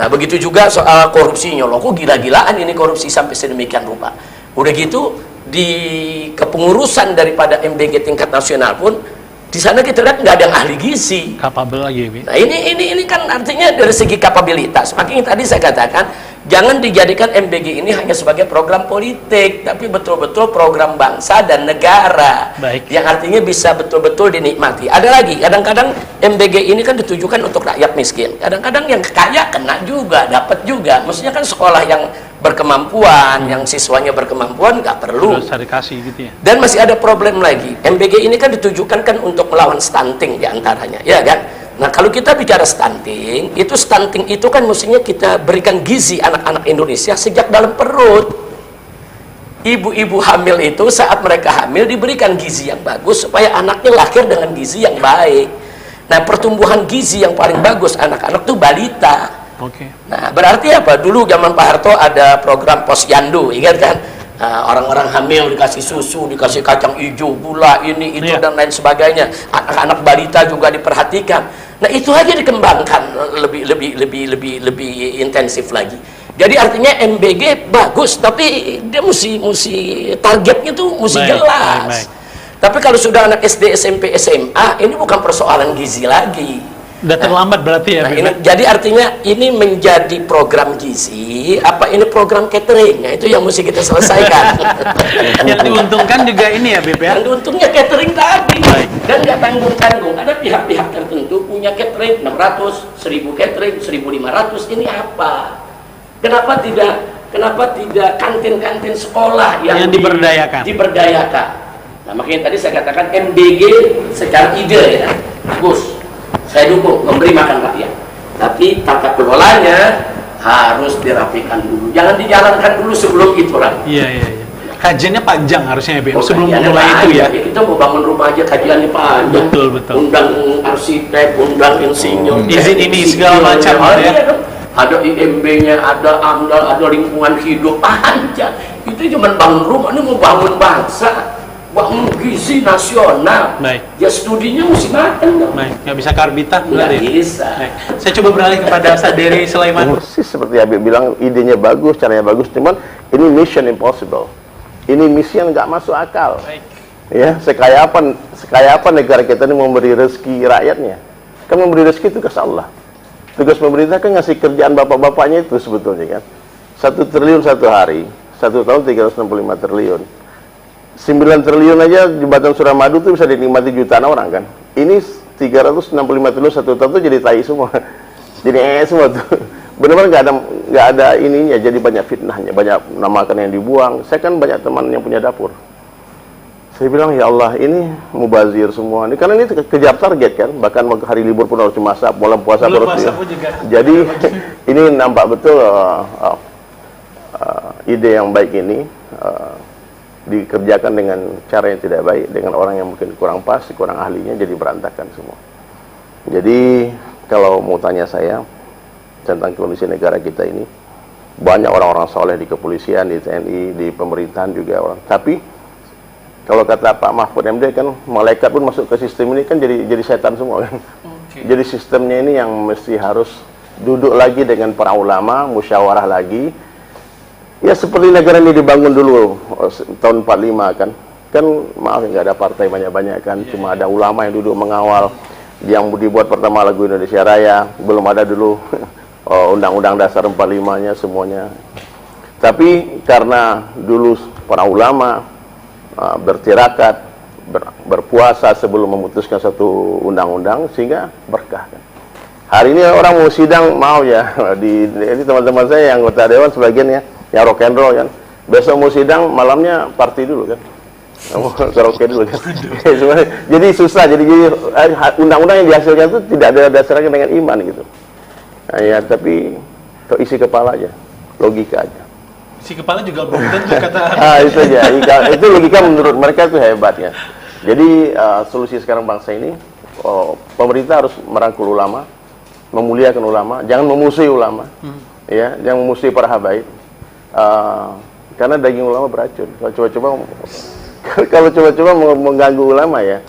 Nah, begitu juga soal korupsinya. Loh, kok gila-gilaan ini korupsi sampai sedemikian rupa. Udah gitu, di kepengurusan daripada MBG tingkat nasional pun, di sana kita lihat nggak ada yang ahli gizi. Kapabel lagi, Bi. Nah, ini kan artinya dari segi kapabilitas. Makanya tadi saya katakan jangan dijadikan MBG ini hanya sebagai program politik, tapi betul-betul program bangsa dan negara. Baik. Yang artinya bisa betul-betul dinikmati. Ada lagi, kadang-kadang MBG ini kan ditujukan untuk rakyat miskin. Kadang-kadang yang kaya kena juga, dapat juga. Maksudnya kan sekolah yang berkemampuan, yang siswanya berkemampuan nggak perlu. Harus dikasih gitu ya. Dan masih ada problem lagi. MBG ini kan ditujukan kan untuk melawan stunting diantaranya, ya kan? Nah, kalau kita bicara stunting itu kan mestinya kita berikan gizi anak-anak Indonesia sejak dalam perut. Ibu-ibu hamil itu saat mereka hamil diberikan gizi yang bagus supaya anaknya lahir dengan gizi yang baik. Nah, pertumbuhan gizi yang paling bagus anak-anak tuh balita. Oke. Nah, berarti apa? Dulu zaman Pak Harto ada program posyandu, ingat kan? Nah, orang-orang hamil dikasih susu, dikasih kacang hijau, gula, ini, itu, Iya. dan lain sebagainya. Anak-anak balita juga diperhatikan. Nah, itu aja dikembangkan lebih intensif lagi. Jadi artinya MBG bagus, tapi dia mesti targetnya tuh mesti Baik, jelas. baik. Tapi kalau sudah anak SD, SMP, SMA, ini bukan persoalan gizi lagi. Udah terlambat berarti ya, Nah, Bi. ini, jadi artinya ini menjadi program gizi, apa ini program catering? Nah, itu yang mesti kita selesaikan. Yang diuntungkan juga ini ya, Bib ya. Yang untungnya catering tadi. Baik. Dan nggak tanggung-tanggung. Ada pihak-pihak tertentu punya catering 600, 1000 catering, 1500. Ini apa? Kenapa tidak kantin-kantin sekolah yang diberdayakan? Diberdayakan. Nah, makanya tadi saya katakan MBG secara ide ya, bagus. Saya dukung memberi makan rakyat, tapi tata kelolanya harus dirapikan dulu, jangan dijalankan dulu sebelum itu lah. Iya. Kajiannya panjang harusnya ya, Bib. Oh, Sebelum kajiannya mulai itu ya. panjang. Kita mau bangun rumah aja kajiannya panjang. Betul. Undang arsitek, undang insinyur, Izin ini segala macam ya. ya. Ada IMB-nya, ada AMDAL, ada lingkungan hidup panjang. Itu cuma bangun rumah, ini mau bangun bangsa, bangun gizi nasional. Baik. Ya studinya mesti matang dong. Baik, nggak bisa karbitan Nggak berarti. bisa. Baik. Saya coba beralih kepada Ustaz Dery Sulaiman. Persis seperti Habib bilang, idenya bagus, caranya bagus, cuman ini mission impossible. Ini misi yang nggak masuk akal. Baik. Ya, sekaya apa negara kita ini memberi rezeki rakyatnya? Kan memberi rezeki tugas Allah. Tugas pemerintah kan ngasih kerjaan bapak-bapaknya itu sebetulnya kan. 1 triliun satu hari, 1 tahun 365 triliun. 9 triliun aja jembatan Suramadu itu bisa dinikmati jutaan orang kan. Ini 365 triliun 1 tahun itu jadi tai semua. Jadi semua tuh. Benar-benar nggak ada ininya, jadi banyak fitnahnya, banyak nama makan yang dibuang. Saya kan banyak teman yang punya dapur. Saya bilang, ya Allah, ini mubazir semua. Ini karena ini kejar target kan, bahkan hari libur pun harus dimasak, bulan puasa Bulan harus puasa pun juga. Jadi ini nampak betul ide yang baik ini dikerjakan dengan cara yang tidak baik, dengan orang yang mungkin kurang pas, kurang ahlinya, jadi berantakan semua. Jadi kalau mau tanya saya tentang kondisi negara kita ini, banyak orang-orang soleh di kepolisian, di TNI, di pemerintahan juga orang. Tapi kalau kata Pak Mahfud MD kan, malaikat pun masuk ke sistem ini kan jadi setan semua kan. Jadi sistemnya ini yang mesti harus duduk lagi dengan para ulama, musyawarah lagi. Ya seperti negara ini dibangun dulu tahun 45 kan. Kan maaf nggak ada partai banyak-banyak kan, cuma ada ulama yang duduk mengawal. Yang dibuat pertama lagu Indonesia Raya, belum ada dulu Undang-Undang Dasar 45-nya semuanya. Tapi karena dulu para ulama bertirakat, berpuasa sebelum memutuskan satu undang-undang, sehingga berkah kan. Hari ini orang mau sidang, mau ya, ini teman-teman saya yang anggota dewan sebagian ya, yang rock and roll kan. Besok mau sidang, malamnya party dulu kan. Karaoke dulu kan. Jadi susah, jadi undang-undang yang dihasilkan itu tidak ada dasarnya dengan iman gitu. Nah, ya, tapi isi kepala aja, logika aja. Si kepala juga belum tentu kata. Itu aja. Itu logika menurut mereka itu hebat ya. Jadi solusi sekarang bangsa ini pemerintah harus merangkul ulama, memuliakan ulama, jangan memusuhi ulama, ya, jangan memusuhi para habaib, karena daging ulama beracun. Kalau coba-coba mengganggu ulama ya,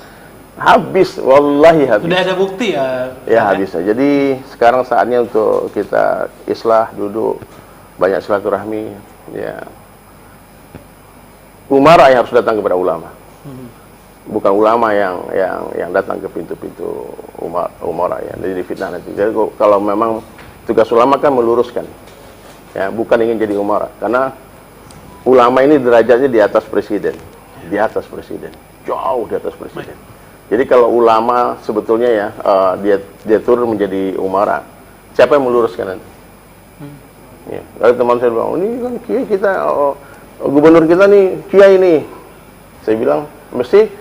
habis, wallahi habis. Sudah ada bukti ya? Ya habis. Jadi sekarang saatnya untuk kita islah, duduk, banyak silaturahmi, ya. Umara yang harus datang kepada ulama, bukan ulama yang datang ke pintu-pintu umara ya, jadi fitnah nanti. Jadi kalau memang tugas ulama kan meluruskan, ya, bukan ingin jadi umara, karena ulama ini derajatnya di atas presiden, jauh di atas presiden. Jadi kalau ulama sebetulnya ya dia turun menjadi umara, siapa yang meluruskan nanti? Ya, kalau teman saya bilang, ini kan kiai kita, gubernur kita nih kiai nih, saya bilang mesti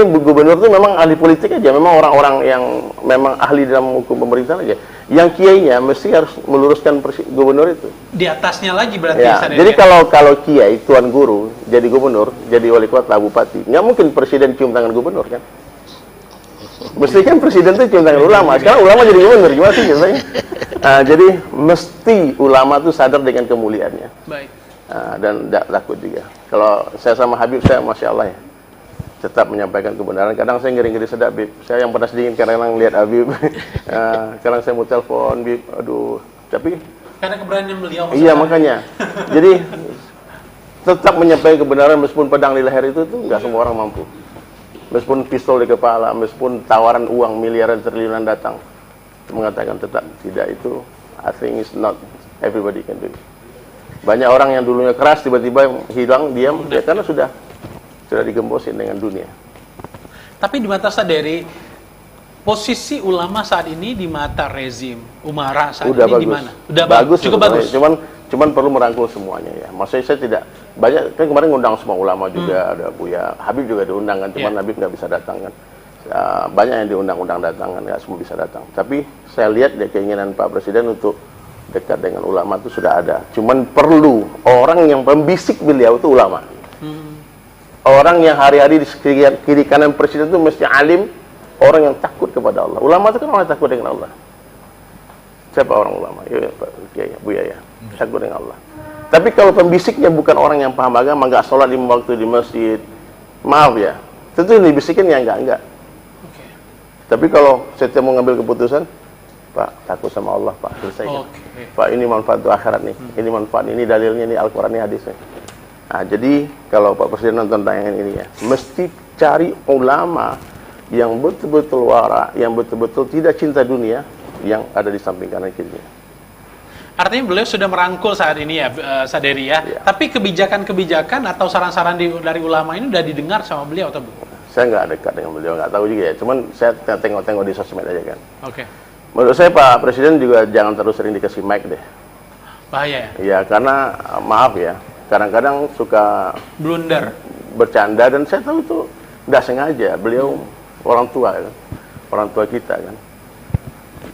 gubernur itu memang ahli politik aja, memang orang-orang yang memang ahli dalam hukum pemerintahan aja. Yang kiainya mesti harus meluruskan gubernur itu. Di atasnya lagi berarti. Ya, jadi kalau kiai, tuan guru, jadi gubernur, jadi wali kota, bupati, nggak mungkin presiden cium tangan gubernur kan? Mesti kan presiden itu cium tangan ulama. Sekarang ulama jadi gubernur, gimana sih biasanya? Jadi mesti ulama itu sadar dengan kemuliaannya. Baik. Dan tidak takut juga. Kalau saya sama Habib, saya masya Allah ya, tetap menyampaikan kebenaran. Kadang saya ngeri-ngeri sedap, Bib. Saya yang panas dingin kadang-kadang lihat Habib. Kadang saya mau telepon, Bib. Aduh, tapi karena keberanian beliau. Iya makanya. Jadi tetap menyampaikan kebenaran meskipun pedang di leher itu tuh nggak semua orang mampu. Meskipun pistol di kepala, meskipun tawaran uang miliaran triliunan datang, mengatakan tetap tidak, itu I think is not everybody can do it. Banyak orang yang dulunya keras tiba-tiba hilang, diam, ya karena sudah digembosin dengan dunia. Tapi di mata Saderi, posisi ulama saat ini di mata rezim umara saat udah ini bagus. di mana? Udah bagus, cukup bagus. Cuman perlu merangkul semuanya ya. Maksudnya saya tidak banyak, kan kemarin ngundang semua ulama juga, ada Buya Habib juga diundang kan, cuman Habib nggak bisa datang kan. Banyak yang diundang-undang datang kan, nggak semua bisa datang. Tapi saya lihat ya keinginan Pak Presiden untuk dekat dengan ulama itu sudah ada. Cuman perlu orang yang pembisik beliau itu ulama. Orang yang hari-hari di kiri kanan Presiden itu mesti alim, orang yang takut kepada Allah. Ulama itu kan orang yang takut dengan Allah. Siapa orang ulama? Ya, Pak Kiai, Buya ya. Takut dengan Allah. Tapi kalau pembisiknya bukan orang yang paham agama, nggak sholat di waktu di masjid, maaf ya, tentu dibisikin ya enggak. Okay. Tapi kalau setiap mau ngambil keputusan, Pak, takut sama Allah, Pak, selesaikan. Okay. Pak, ini manfaat untuk akhirat nih, ini manfaat, ini dalilnya, ini Al-Quran, ini hadisnya. Nah, jadi kalau Pak Presiden nonton tayangan ini ya, mesti cari ulama yang betul-betul wara, yang betul-betul tidak cinta dunia, yang ada di samping kanan kirinya. Artinya beliau sudah merangkul saat ini ya, Saderi ya. Tapi kebijakan-kebijakan atau saran-saran dari ulama ini sudah didengar sama beliau atau belum? Saya nggak dekat dengan beliau, nggak tahu juga ya. Cuman saya tengok-tengok di sosmed aja kan. Oke. Menurut saya Pak Presiden juga jangan terlalu sering dikasih mic deh. Bahaya ya? Ya karena maaf ya, kadang-kadang suka blunder, bercanda, dan saya tahu itu nggak sengaja. Beliau orang tua kan, orang tua kita kan.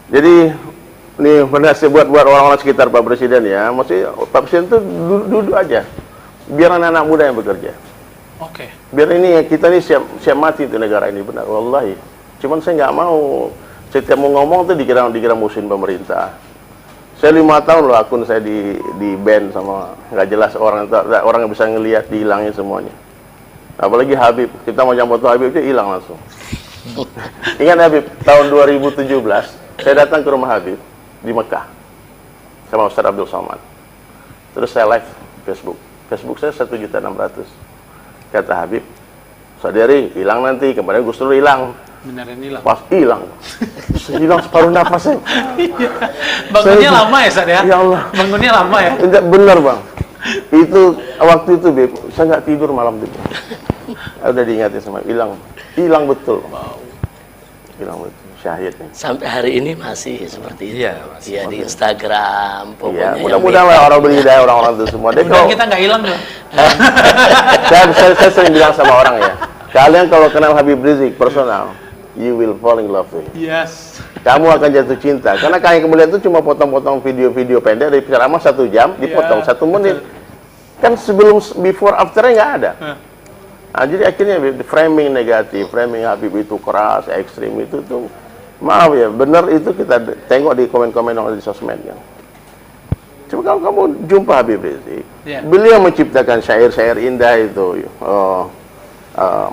Jadi nih benar saya buat orang-orang sekitar Pak Presiden ya, maksudnya Pak Presiden tuh duduk aja, biar anak-anak muda yang bekerja. Oke. Biar ini kita nih siap mati untuk negara ini, benar, wallahi. Cuman saya nggak mau setiap mau ngomong tuh dikira musuhin pemerintah. Saya 5 tahun loh akun saya di ban sama nggak jelas, orang yang bisa ngelihat dihilangin semuanya. Apalagi Habib, kita mau foto Habib aja hilang langsung. Ingat Habib, tahun 2017 saya datang ke rumah Habib di Mekah sama Ustaz Abdul Somad. Terus saya live Facebook saya 1.600.000. Kata Habib, Saderi hilang nanti, kemarin Gus Dur hilang. Beneran hilang? Pas hilang, hilang separuh nafasnya. Bangunnya lama ya, Sad ya? Ya Allah, bangunnya lama ya? Enggak benar bang. Itu waktu itu Beb, saya nggak tidur malam itu. Udah diingatin sama hilang betul. Wow. Hilang betul. Syahidnya. Sampai hari ini masih seperti itu. Iya, di Instagram, pokoknya. Ya, mudah-mudahan orang berhidayah, orang-orang itu semua. Mudah kita nggak hilang loh. saya sering bilang sama orang ya, kalian kalau kenal Habib Rizik personal, you will fall in love with him. Yes. Kamu akan jatuh cinta. Karena kayak kemudian itu cuma potong-potong video-video pendek dari ceramah 1 jam, dipotong 1 menit. Kan sebelum before afternya nggak ada. Nah, jadi akhirnya framing negatif, framing Habib itu keras, ekstrim itu tuh, maaf ya, benar itu kita tengok di komen-komen orang di sosmed kan. Coba kalau kamu jumpa Habib Rizik, beliau menciptakan syair-syair indah itu.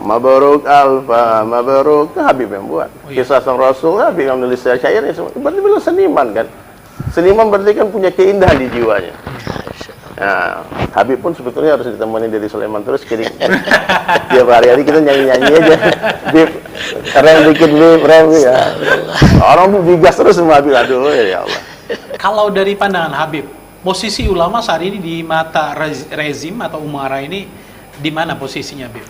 Mabaruk Alfa, Mabaruk, Habib yang buat. Kisah sang Rasul, Habib yang menulis syairnya semua. Berarti beliau seniman kan. Seniman berarti kan punya keindahan di jiwanya. Nah, Habib pun sebetulnya harus ditemani dari Sulaiman terus kirim. Tiap hari-hari kita nyanyi-nyanyi aja. Bib, rem dikit Bib, rem ya. Orang tuh digas terus sama Habib, aduh ya Allah. Kalau dari pandangan Habib, posisi ulama saat ini di mata rezim atau umara ini di mana posisinya, Habib?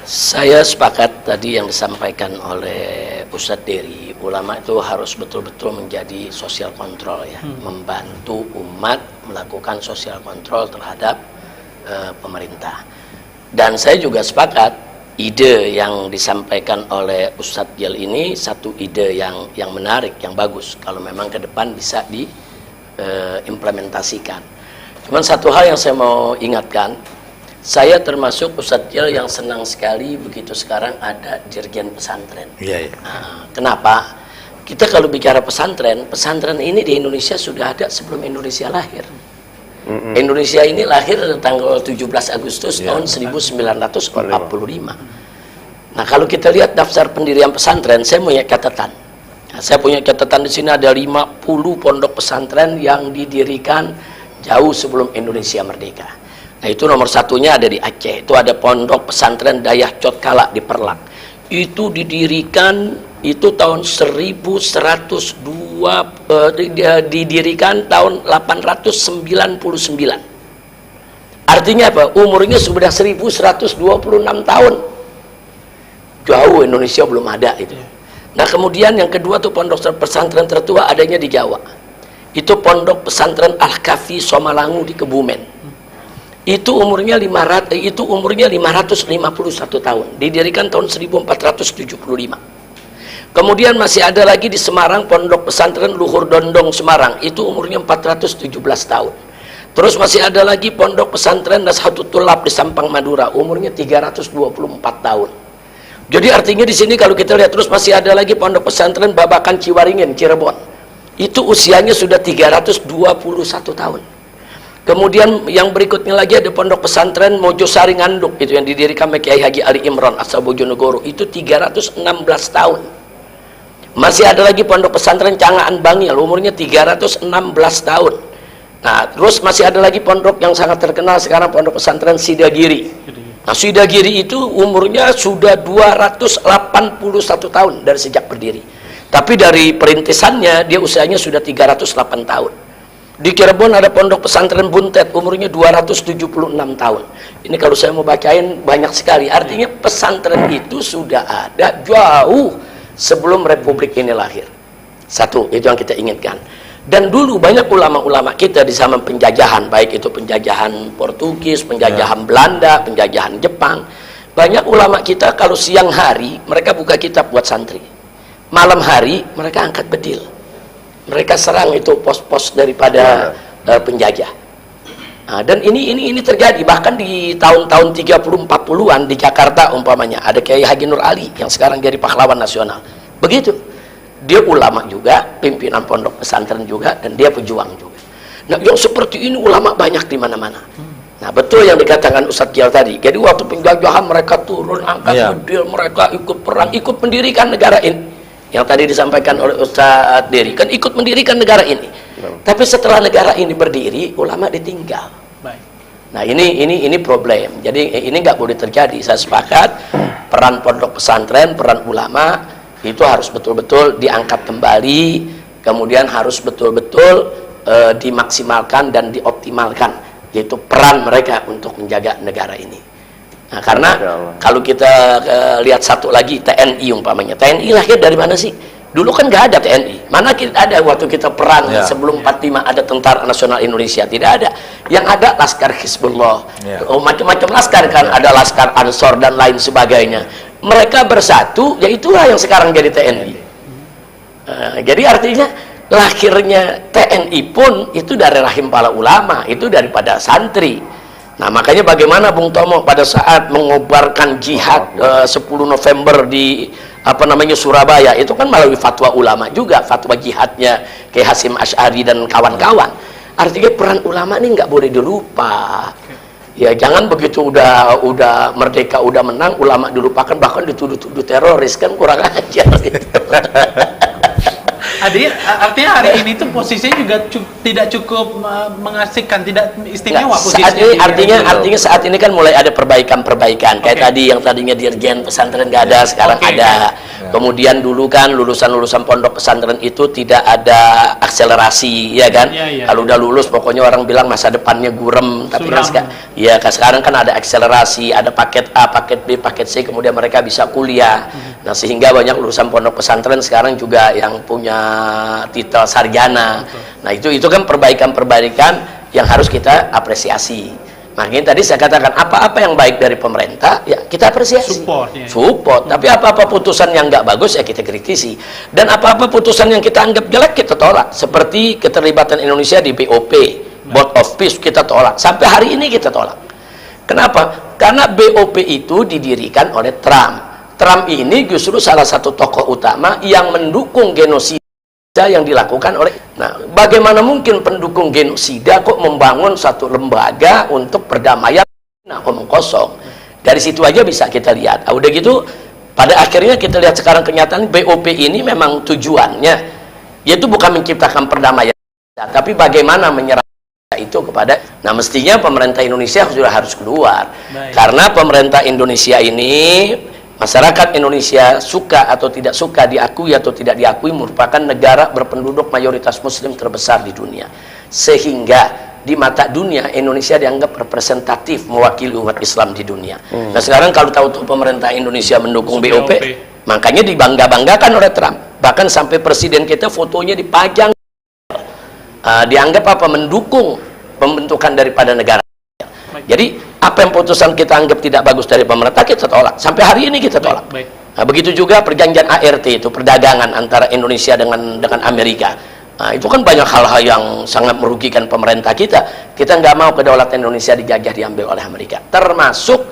Saya sepakat tadi yang disampaikan oleh Ustadz Dery, ulama itu harus betul-betul menjadi sosial kontrol ya, membantu umat melakukan sosial kontrol terhadap pemerintah. Dan saya juga sepakat ide yang disampaikan oleh Ustadz Jel ini satu ide yang menarik, yang bagus kalau memang ke depan bisa diimplementasikan. Cuman satu hal yang saya mau ingatkan, saya termasuk Ustadz Jel yang senang sekali begitu sekarang ada dirjen pesantren. Nah, kenapa? Kita kalau bicara pesantren ini di Indonesia sudah ada sebelum Indonesia lahir. Indonesia ini lahir tanggal 17 Agustus tahun 1945. Nah, kalau kita lihat daftar pendirian pesantren, saya punya catatan. Nah, saya punya catatan di sini ada 50 pondok pesantren yang didirikan jauh sebelum Indonesia merdeka. Nah, itu nomor satunya ada di Aceh. Itu ada pondok pesantren Dayah Cotkala di Perlak. Itu didirikan itu tahun 1102, didirikan tahun 899. Artinya apa? Umurnya sudah 1126 tahun. Jauh, Indonesia belum ada itu. Nah, kemudian yang kedua tuh pondok pesantren tertua adanya di Jawa. Itu pondok pesantren Al-Kafi Somalangu di Kebumen. Itu umurnya 551 tahun, didirikan tahun 1475. Kemudian masih ada lagi di Semarang pondok pesantren Luhur Dondong Semarang, itu umurnya 417 tahun. Terus masih ada lagi pondok pesantren Nashatul Tulab di Sampang Madura, umurnya 324 tahun. Jadi artinya di sini kalau kita lihat terus masih ada lagi pondok pesantren Babakan Ciwaringin Cirebon, itu usianya sudah 321 tahun. Kemudian yang berikutnya lagi ada pondok pesantren Mojosari Nganduk, itu yang didirikan oleh Kiai Haji Ali Imran asal Bojonegoro, itu 316 tahun. Masih ada lagi pondok pesantren Cangaan Bangil, umurnya 316 tahun. Nah, terus masih ada lagi pondok yang sangat terkenal sekarang, pondok pesantren Sidagiri. Nah, Sidagiri itu umurnya sudah 281 tahun dari sejak berdiri. Tapi dari perintisannya dia usianya sudah 308 tahun. Di Cirebon ada pondok pesantren Buntet, umurnya 276 tahun. Ini kalau saya mau bacain banyak sekali. Artinya pesantren itu sudah ada jauh sebelum Republik ini lahir. Satu, itu yang kita inginkan. Dan dulu banyak ulama-ulama kita di zaman penjajahan, baik itu penjajahan Portugis, penjajahan Belanda, penjajahan Jepang. Banyak ulama kita kalau siang hari mereka buka kitab buat santri. Malam hari mereka angkat bedil. Mereka serang itu pos-pos daripada penjajah. Nah, dan ini terjadi bahkan di tahun-tahun 30-40-an di Jakarta umpamanya ada Kiai Haji Nur Ali yang sekarang jadi pahlawan nasional. Begitu. Dia ulama juga, pimpinan pondok pesantren juga, dan dia pejuang juga. Nah, yang seperti ini ulama banyak di mana-mana. Nah, betul yang dikatakan Ustadz Kial tadi. Jadi waktu penjajahan mereka turun angkat bedil, mereka ikut perang, ikut mendirikan negara ini. Yang tadi disampaikan oleh Ustadz Dery, kan ikut mendirikan negara ini. Tapi setelah negara ini berdiri, ulama ditinggal. Nah, ini problem. Jadi ini nggak boleh terjadi. Saya sepakat peran pondok pesantren, peran ulama itu harus betul-betul diangkat kembali, kemudian harus betul-betul dimaksimalkan dan dioptimalkan, yaitu peran mereka untuk menjaga negara ini. Nah, karena kalau kita lihat satu lagi TNI umpamanya, TNI lahir dari mana sih? Dulu kan nggak ada TNI. Mana kita ada waktu kita perang sebelum 45 ada Tentara Nasional Indonesia? Tidak ada. Yang ada Laskar Hizbullah, macam-macam laskar kan, ada Laskar Ansor dan lain sebagainya. Mereka bersatu, ya itulah yang sekarang jadi TNI. Jadi artinya lahirnya TNI pun itu dari rahim para ulama, itu daripada santri. Nah, makanya bagaimana Bung Tomo pada saat mengobarkan jihad 10 November di Surabaya, itu kan melalui fatwa ulama juga, fatwa jihadnya Kiai Hasyim Asy'ari dan kawan-kawan. Artinya peran ulama ini nggak boleh dilupa. Ya jangan begitu udah merdeka, udah menang, ulama dilupakan, bahkan dituduh-tuduh teroris, kan kurang ajar gitu. Artinya hari ini tuh posisinya juga tidak cukup mengasihkan, tidak istimewa Nah, posisinya. saat ini, artinya saat ini kan mulai ada perbaikan kayak tadi yang tadinya dirjen pesantren nggak ada, sekarang ada. Kemudian dulu kan lulusan pondok pesantren itu tidak ada akselerasi, ya kan? Kalau udah lulus pokoknya orang bilang masa depannya gurem, tapi kan sekarang kan ada akselerasi, ada paket A, paket B, paket C, kemudian mereka bisa kuliah. Nah, sehingga banyak lulusan pondok pesantren sekarang juga yang punya titel sarjana. Nah, itu kan perbaikan-perbaikan yang harus kita apresiasi. Makanya tadi saya katakan apa-apa yang baik dari pemerintah ya kita apresiasi, support. Tapi apa-apa putusan yang nggak bagus ya kita kritisi, dan apa-apa putusan yang kita anggap jelek kita tolak. Seperti keterlibatan Indonesia di BOP, Board of Peace, kita tolak. Sampai hari ini kita tolak. Kenapa? Karena BOP itu didirikan oleh Trump. Trump ini justru salah satu tokoh utama yang mendukung genosida yang dilakukan oleh. Nah, bagaimana mungkin pendukung genosida kok membangun satu lembaga untuk perdamaian? Nah, omong kosong. Dari situ aja bisa kita lihat. Udah gitu, pada akhirnya kita lihat sekarang kenyataan BOP ini memang tujuannya yaitu bukan menciptakan perdamaian, tapi bagaimana menyerang itu kepada. Nah, mestinya pemerintah Indonesia sudah harus keluar. Karena pemerintah Indonesia ini, masyarakat Indonesia suka atau tidak suka, diakui atau tidak diakui, merupakan negara berpenduduk mayoritas muslim terbesar di dunia, sehingga di mata dunia Indonesia dianggap representatif mewakili umat Islam di dunia. Nah, sekarang kalau tahu pemerintah Indonesia mendukung BOP, makanya dibangga-banggakan oleh Trump, bahkan sampai presiden kita fotonya dipajang, dianggap mendukung pembentukan daripada negara. Jadi apa yang putusan kita anggap tidak bagus dari pemerintah kita tolak. Sampai hari ini kita tolak. Nah, begitu juga perjanjian ART, itu perdagangan antara Indonesia dengan Amerika. Nah, itu kan banyak hal-hal yang sangat merugikan pemerintah kita. Kita nggak mau kedaulatan Indonesia dijajah, diambil oleh Amerika. Termasuk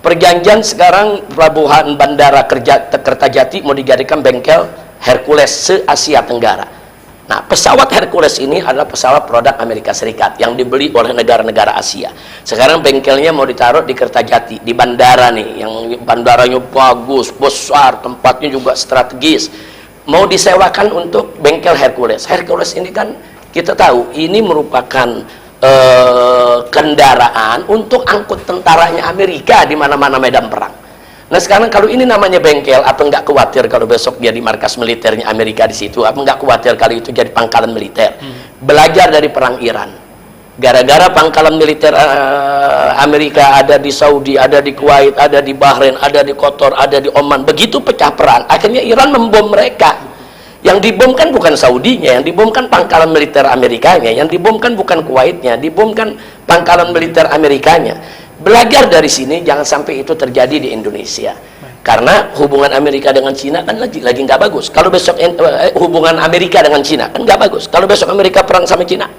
perjanjian sekarang pelabuhan bandara Kertajati mau dijadikan bengkel Hercules se-Asia Tenggara. Nah, pesawat Hercules ini adalah pesawat produk Amerika Serikat yang dibeli oleh negara-negara Asia. Sekarang bengkelnya mau ditaruh di Kertajati, di bandara nih, yang bandaranya bagus, besar, tempatnya juga strategis. Mau disewakan untuk bengkel Hercules. Hercules ini kan kita tahu ini merupakan kendaraan untuk angkut tentaranya Amerika di mana-mana medan perang. Nah, sekarang kalau ini namanya bengkel, apa nggak khawatir kalau besok dia di markas militernya Amerika di situ? Apa nggak khawatir kalau itu jadi pangkalan militer? Belajar dari perang Iran. Gara-gara pangkalan militer Amerika ada di Saudi, ada di Kuwait, ada di Bahrain, ada di Qatar, ada di Oman. Begitu pecah perang, akhirnya Iran membom mereka. Yang dibom kan bukan Saudinya, yang dibom kan pangkalan militer Amerikanya, yang dibom kan bukan Kuwaitnya, dibom kan pangkalan militer Amerikanya. Belajar dari sini, jangan sampai itu terjadi di Indonesia. Karena hubungan Amerika dengan Cina kan lagi nggak bagus. Kalau besok hubungan Amerika dengan Cina kan nggak bagus. Kalau besok Amerika perang sama Cina,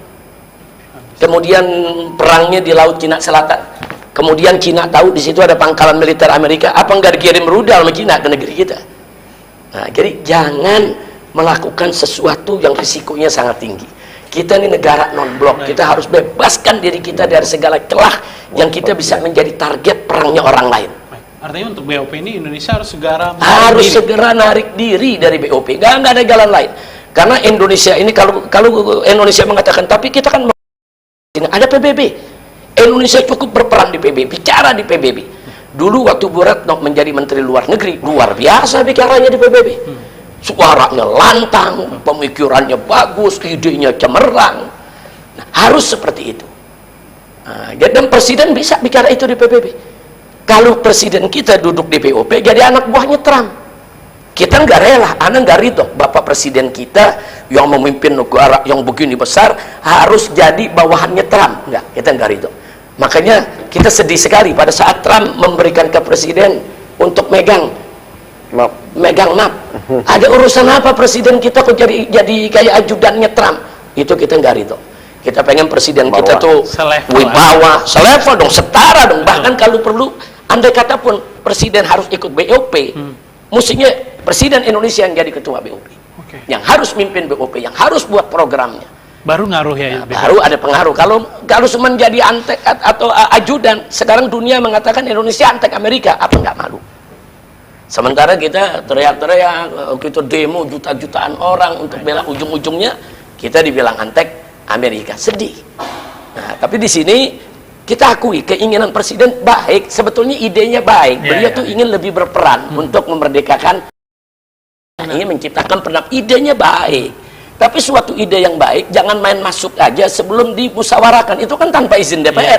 kemudian perangnya di Laut Cina Selatan, kemudian Cina tahu di situ ada pangkalan militer Amerika, apa nggak dikirim rudal sama Cina ke negeri kita? Nah, jadi jangan melakukan sesuatu yang risikonya sangat tinggi. Kita ini negara non-blok, kita harus bebaskan diri kita dari segala celah yang kita bisa menjadi target perangnya orang lain. Artinya untuk BOP ini Indonesia harus segera narik diri dari BOP. Nggak ada jalan lain. Karena Indonesia ini kalau Indonesia mengatakan, tapi kita kan ada PBB. Indonesia cukup berperan di PBB, bicara di PBB. Dulu waktu Bu Retno menjadi Menteri Luar Negeri, luar biasa bicaranya di PBB. Suaranya lantang, pemikirannya bagus, idenya cemerlang. Nah, harus seperti itu. Nah, dan presiden bisa bicara itu di PBB. Kalau presiden kita duduk di BOP jadi anak buahnya Trump, kita nggak rela, anak nggak ridho. Bapak presiden kita yang memimpin negara yang begini besar harus jadi bawahannya Trump, kita nggak ridho. Makanya kita sedih sekali pada saat Trump memberikan ke presiden untuk megang map. Ada urusan apa presiden kita kok jadi kayak ajudannya Trump? Itu kita nggak ridho. Kita pengen presiden kita Marwah. tuh Selevel, wibawa, selevel dong, setara dong. Bahkan kalau perlu, andai kata pun presiden harus ikut BOP, mestinya presiden Indonesia yang jadi ketua BOP, Oke. yang harus mimpin BOP, yang harus buat programnya. Baru ngaruh ya. Baru ada pengaruh. Kalau cuma jadi antek atau ajudan, sekarang dunia mengatakan Indonesia antek Amerika, apa nggak malu? Sementara kita teriak-teriak, kita demo juta-jutaan orang untuk bela, ujung-ujungnya kita dibilang antek Amerika. Sedih. Nah, tapi di sini kita akui keinginan presiden baik, sebetulnya idenya baik. Beliau tuh ingin lebih berperan untuk memerdekakan, ingin menciptakan idenya baik. Tapi suatu ide yang baik jangan main masuk aja sebelum dimusyawarahkan. Itu kan tanpa izin DPR.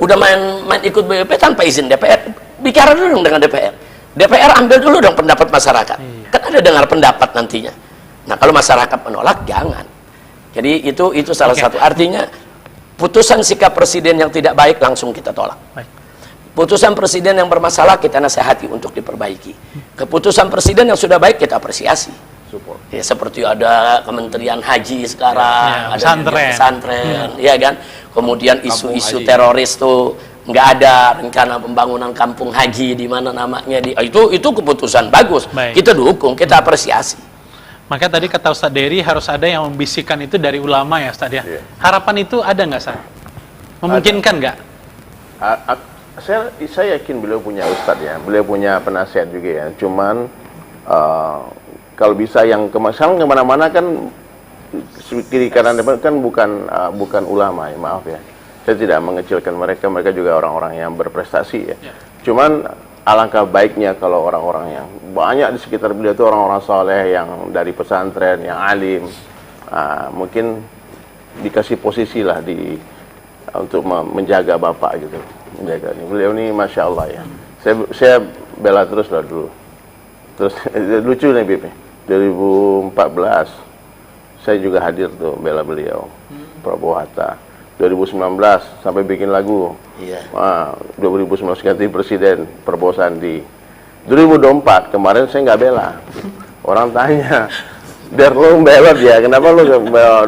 Udah main ikut BOP tanpa izin DPR. Bicara dulu dong dengan DPR. DPR ambil dulu dong pendapat masyarakat. Kan ada dengar pendapat nantinya. Nah, kalau masyarakat menolak, jangan. Jadi itu salah satu artinya putusan sikap presiden yang tidak baik langsung kita tolak. Baik. Putusan presiden yang bermasalah kita nasihati untuk diperbaiki. Keputusan presiden yang sudah baik kita apresiasi. Support. Ya, seperti ada Kementerian Haji sekarang, ada pesantren, ya kan. Kemudian isu-isu teroris tuh nggak ada rencana pembangunan kampung haji di mana namanya itu keputusan bagus. Baik. Kita dukung, kita apresiasi. Maka tadi kata Ustadz Dery harus ada yang membisikkan itu dari ulama ya Ustadz ya. Iya. Harapan itu ada nggak Ustadz? Memungkinkan nggak? Saya yakin beliau punya ustadz ya, beliau punya penasihat juga ya. Cuman kalau bisa yang kemana-mana kan kiri kanan depan kan bukan ulama ya, maaf ya. Saya tidak mengecilkan mereka juga orang-orang yang berprestasi ya. Cuman alangkah baiknya kalau orang-orang yang banyak di sekitar beliau itu orang-orang soleh yang dari pesantren, yang alim, mungkin dikasih posisi lah untuk menjaga bapak gitu, menjaga ini. Beliau ini masya Allah ya. Saya bela terus lah dulu. Terus lucu nih Bip, 2014 saya juga hadir tuh bela beliau, Prabowo Hatta. 2019 sampai bikin lagu. Iya. 2019 ganti presiden, Prabowo Sandi. 2024 kemarin saya nggak bela. Orang tanya, "Der lo bela dia, kenapa lo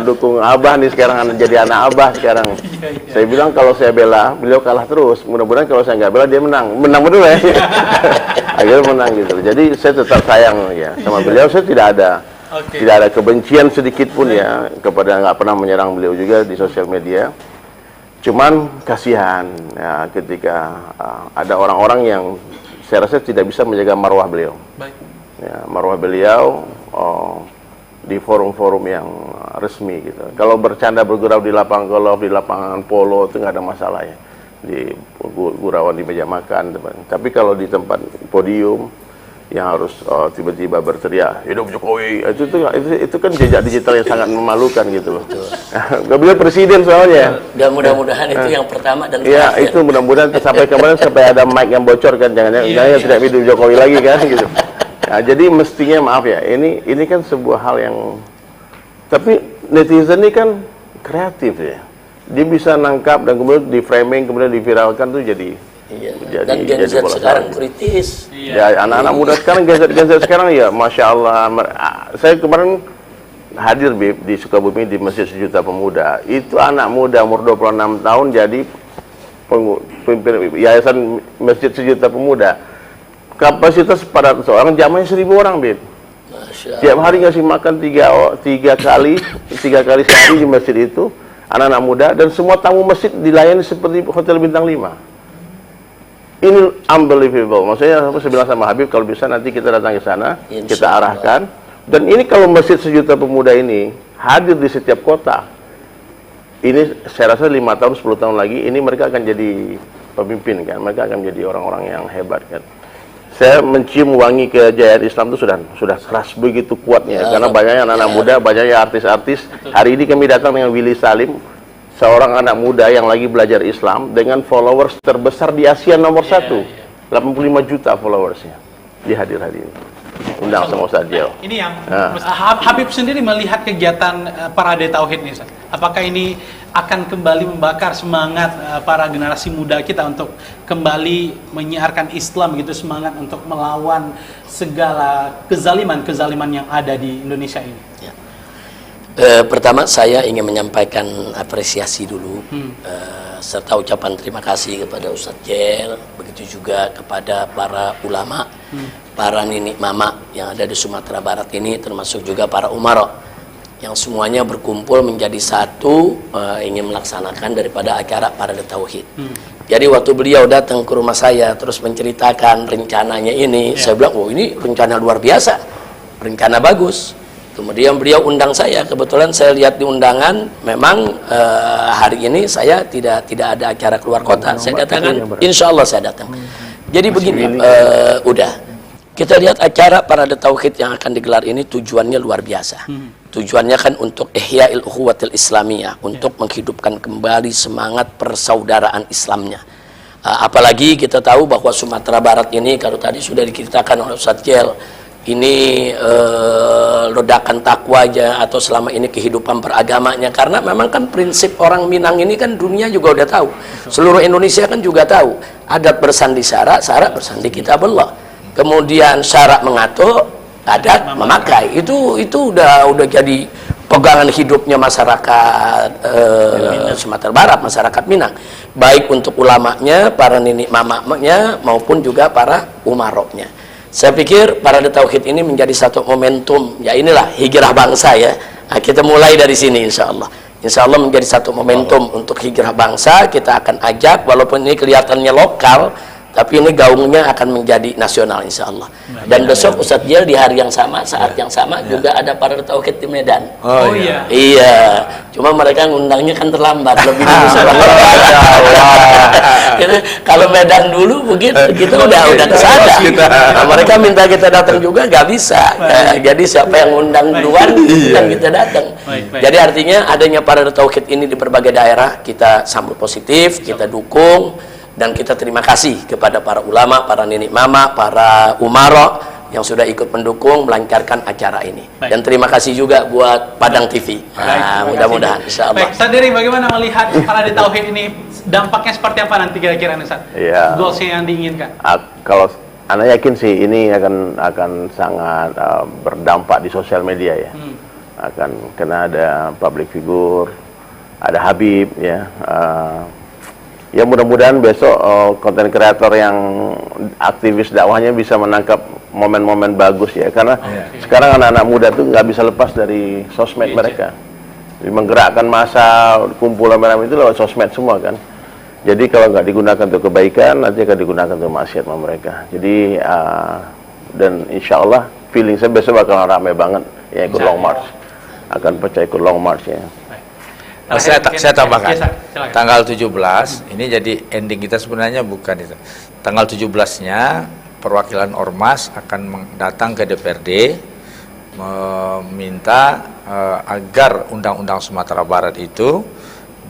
dukung Abah nih sekarang jadi anak Abah sekarang?" Saya bilang kalau saya bela, beliau kalah terus. Mudah-mudahan kalau saya nggak bela dia menang betul ya. Akhirnya menang gitu. Jadi saya tetap sayang ya sama beliau. Saya tidak ada kebencian sedikit pun ya kepada, nggak pernah menyerang beliau juga di sosial media. Cuman kasihan ya, ketika ada orang-orang yang saya rasa tidak bisa menjaga marwah beliau. Baik. Ya, marwah beliau di forum-forum yang resmi gitu. Kalau bercanda bergurau di lapangan golf, di lapangan polo itu nggak ada masalah ya. Di gurauan di meja makan, tapi kalau di tempat podium yang harus tiba-tiba berteriak hidup Jokowi, itu kan jejak digital yang sangat memalukan gitu loh. Gak boleh presiden soalnya. Dan mudah-mudahan itu yang pertama dan ya terakhir. itu mudah-mudahan sampai kemarin sampai ada mic yang bocor kan, jangan tidak hidup Jokowi lagi kan gitu. Nah, jadi mestinya maaf ya, ini kan sebuah hal yang, tapi netizen ini kan kreatif ya, dia bisa nangkap dan kemudian di framing kemudian diviralkan tuh jadi. Iya. Dan Gen Z sekarang kritis. Ya, anak-anak muda sekarang, Gen Z sekarang ya, masya Allah. Saya kemarin hadir di Sukabumi di Masjid Sejuta Pemuda. Itu anak muda umur 26 tahun jadi pemimpin yayasan Masjid Sejuta Pemuda. Kapasitas 400 orang, jamanya 1.000 orang, Bib. Tiap hari ngasih makan tiga kali sehari di masjid itu, anak-anak muda, dan semua tamu masjid dilayani seperti hotel bintang 5. Ini unbelievable. Maksudnya saya bilang sama Habib kalau bisa nanti kita datang ke sana, kita arahkan. Dan ini kalau Masjid Sejuta Pemuda ini hadir di setiap kota, ini saya rasa 5 tahun 10 tahun lagi ini mereka akan jadi pemimpin kan, mereka akan menjadi orang-orang yang hebat kan. Saya mencium wangi kejayaan Islam itu sudah keras begitu kuatnya, karena banyaknya anak-anak muda, banyaknya artis-artis. Hari ini kami datang dengan Willy Salim, seorang anak muda yang lagi belajar Islam dengan followers terbesar di Asia nomor 1, 85 juta followersnya. Dia hadir hari ini, undang sama Ustaz Jel. Ini yang Habib sendiri melihat kegiatan Parade Tauhid nih, Ustaz. Apakah ini akan kembali membakar semangat para generasi muda kita untuk kembali menyiarkan Islam gitu, semangat untuk melawan segala kezaliman yang ada di Indonesia ini? Pertama saya ingin menyampaikan apresiasi dulu, serta ucapan terima kasih kepada Ustadz Jel, begitu juga kepada para ulama, para ninik mama yang ada di Sumatera Barat ini, termasuk juga para umaro, yang semuanya berkumpul menjadi satu, ingin melaksanakan daripada acara Parade Tauhid. Jadi waktu beliau datang ke rumah saya terus menceritakan rencananya ini, saya bilang, oh ini rencana luar biasa, rencana bagus. Kemudian beliau undang saya, kebetulan saya lihat di undangan, memang hari ini saya tidak ada acara keluar kota, saya datangkan, insya Allah saya datang. Jadi begini, udah, kita lihat acara Parade Tauhid yang akan digelar ini tujuannya luar biasa. Tujuannya kan untuk ihya'il ukhuwatil islamiyah, untuk menghidupkan kembali semangat persaudaraan Islamnya. Apalagi kita tahu bahwa Sumatera Barat ini, kalau tadi sudah diceritakan oleh Ustadz Jel, ini ledakan takwanya atau selama ini kehidupan beragamanya, karena memang kan prinsip orang Minang ini kan dunia juga udah tahu, seluruh Indonesia kan juga tahu, adat bersandi syarak, syarak bersandi kitabullah, kemudian syarak mengatur, adat memakai, itu udah jadi pegangan hidupnya masyarakat Sumatera Barat, masyarakat Minang, baik untuk ulamanya, para nenek mamanya maupun juga para umaroknya. Saya pikir Parade Tauhid ini menjadi satu momentum, ya inilah hijrah bangsa ya. Nah, kita mulai dari sini insya Allah. Insya Allah menjadi satu momentum untuk hijrah bangsa, kita akan ajak, walaupun ini kelihatannya lokal, tapi ini gaungnya akan menjadi nasional insya Allah. Dan besok Ustadz Jel di hari yang sama, saat yang sama juga ada Parade Tauhid di Medan. Oh iya. Iya, cuma mereka ngundangnya kan terlambat, lebih dulu kalau Medan dulu mungkin kita udah ke sana. Nah, mereka minta kita datang juga nggak bisa. Jadi siapa yang ngundang duluan dan kita datang. Jadi artinya adanya Parade Tauhid ini di berbagai daerah kita sambut positif, kita dukung. Dan kita terima kasih kepada para ulama, para nenek mama, para umaro yang sudah ikut mendukung melancarkan acara ini. Dan terima kasih juga buat Padang TV. Nah, mudah-mudahan insya Allah. Baik, Ustadz Dery, bagaimana melihat Parade Tauhid ini, dampaknya seperti apa nanti kira-kira nih, Ustadz? Iya. Goalsnya yang diinginkan? Kalau Anda yakin sih ini akan sangat berdampak di sosial media ya. Karena ada public figure, ada Habib ya. Ya mudah-mudahan besok konten kreator yang aktivis dakwahnya bisa menangkap momen-momen bagus ya, karena sekarang anak-anak muda tuh nggak bisa lepas dari sosmed mereka. Jadi menggerakkan massa, kumpulan mereka itu lewat sosmed semua kan. Jadi kalau nggak digunakan untuk kebaikan, nanti akan digunakan untuk maksiat sama mereka. Jadi dan insya Allah feeling saya besok bakal ramai banget ya, ikut long march, akan pecah ikut long march ya. Saya tambahkan, tanggal 17 ini jadi ending kita sebenarnya bukan itu. Tanggal 17-nya perwakilan Ormas akan datang ke DPRD meminta agar Undang-Undang Sumatera Barat itu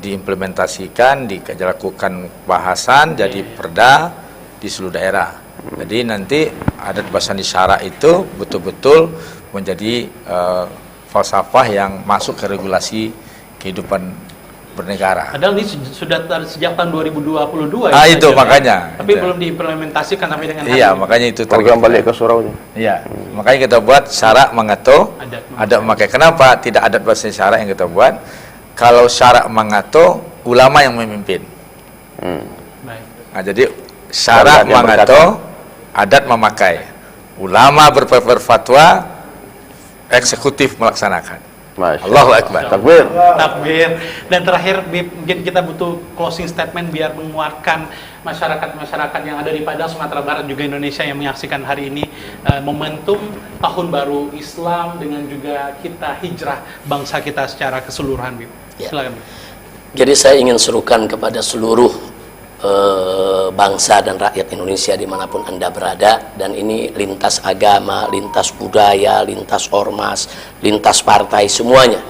diimplementasikan, dilakukan bahasan jadi perda di seluruh daerah. Jadi nanti adat basandi syarak itu betul-betul menjadi falsafah yang masuk ke regulasi kehidupan bernegara. Padahal ini sudah sejak tahun 2022 ya. Itu makanya. Tapi belum diimplementasikan sampai dengan hari ini. Makanya itu program balik ke surau. Iya, makanya kita buat syarak mengatur adat memakai. Kenapa tidak adat bahasa syarak yang kita buat? Kalau syarak mengatur, ulama yang memimpin. Nah, jadi syarak mengatur, adat memakai. Ulama berfatwa, eksekutif melaksanakan. Allahu Akbar. Takbir. Takbir. Dan terakhir mungkin kita butuh closing statement biar menguatkan masyarakat-masyarakat yang ada di Padang, Sumatera Barat juga Indonesia yang menyaksikan hari ini momentum tahun baru Islam dengan juga kita hijrah bangsa kita secara keseluruhan, Bib. Silakan, Bib. Jadi saya ingin serukan kepada seluruh bangsa dan rakyat Indonesia dimanapun Anda berada, dan ini lintas agama, lintas budaya, lintas ormas, lintas partai, semuanya.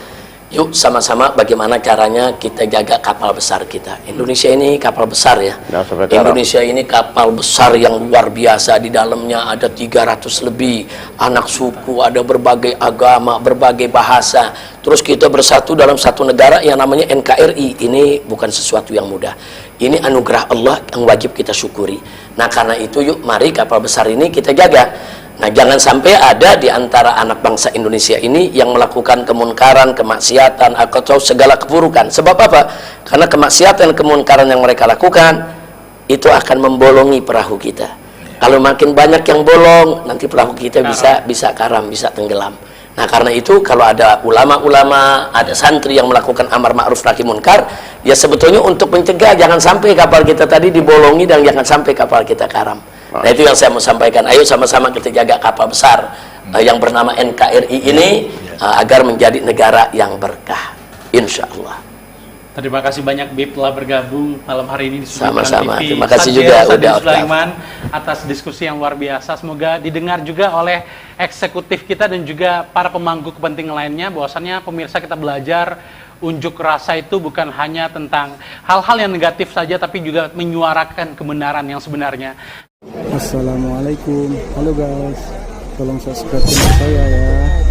Yuk sama-sama bagaimana caranya kita jaga kapal besar kita. Indonesia ini kapal besar ya. Indonesia ini kapal besar yang luar biasa. Di dalamnya ada 300 lebih anak suku, ada berbagai agama, berbagai bahasa. Terus kita bersatu dalam satu negara yang namanya NKRI. Ini bukan sesuatu yang mudah. Ini anugerah Allah yang wajib kita syukuri. Nah karena itu yuk mari kapal besar ini kita jaga. Nah, jangan sampai ada di antara anak bangsa Indonesia ini yang melakukan kemunkaran, kemaksiatan, atau segala keburukan. Sebab apa? Karena kemaksiatan, kemunkaran yang mereka lakukan itu akan membolongi perahu kita. Kalau makin banyak yang bolong, nanti perahu kita bisa karam, bisa tenggelam. Nah, karena itu kalau ada ulama-ulama, ada santri yang melakukan amar ma'ruf nahi munkar, ya sebetulnya untuk mencegah jangan sampai kapal kita tadi dibolongi dan jangan sampai kapal kita karam. Nah, itu yang saya mau sampaikan. Ayo sama-sama kita jaga kapal besar yang bernama NKRI ini agar menjadi negara yang berkah, insya Allah. Terima kasih banyak Bib telah bergabung malam hari ini di Sumber Sama-sama. TV. Terima kasih Sadil juga udah Sulaiman atas diskusi yang luar biasa. Semoga didengar juga oleh eksekutif kita dan juga para pemangku kepentingan lainnya. Bahwasannya pemirsa kita belajar unjuk rasa itu bukan hanya tentang hal-hal yang negatif saja, tapi juga menyuarakan kebenaran yang sebenarnya. Assalamualaikum, halo guys, tolong subscribe channel saya ya.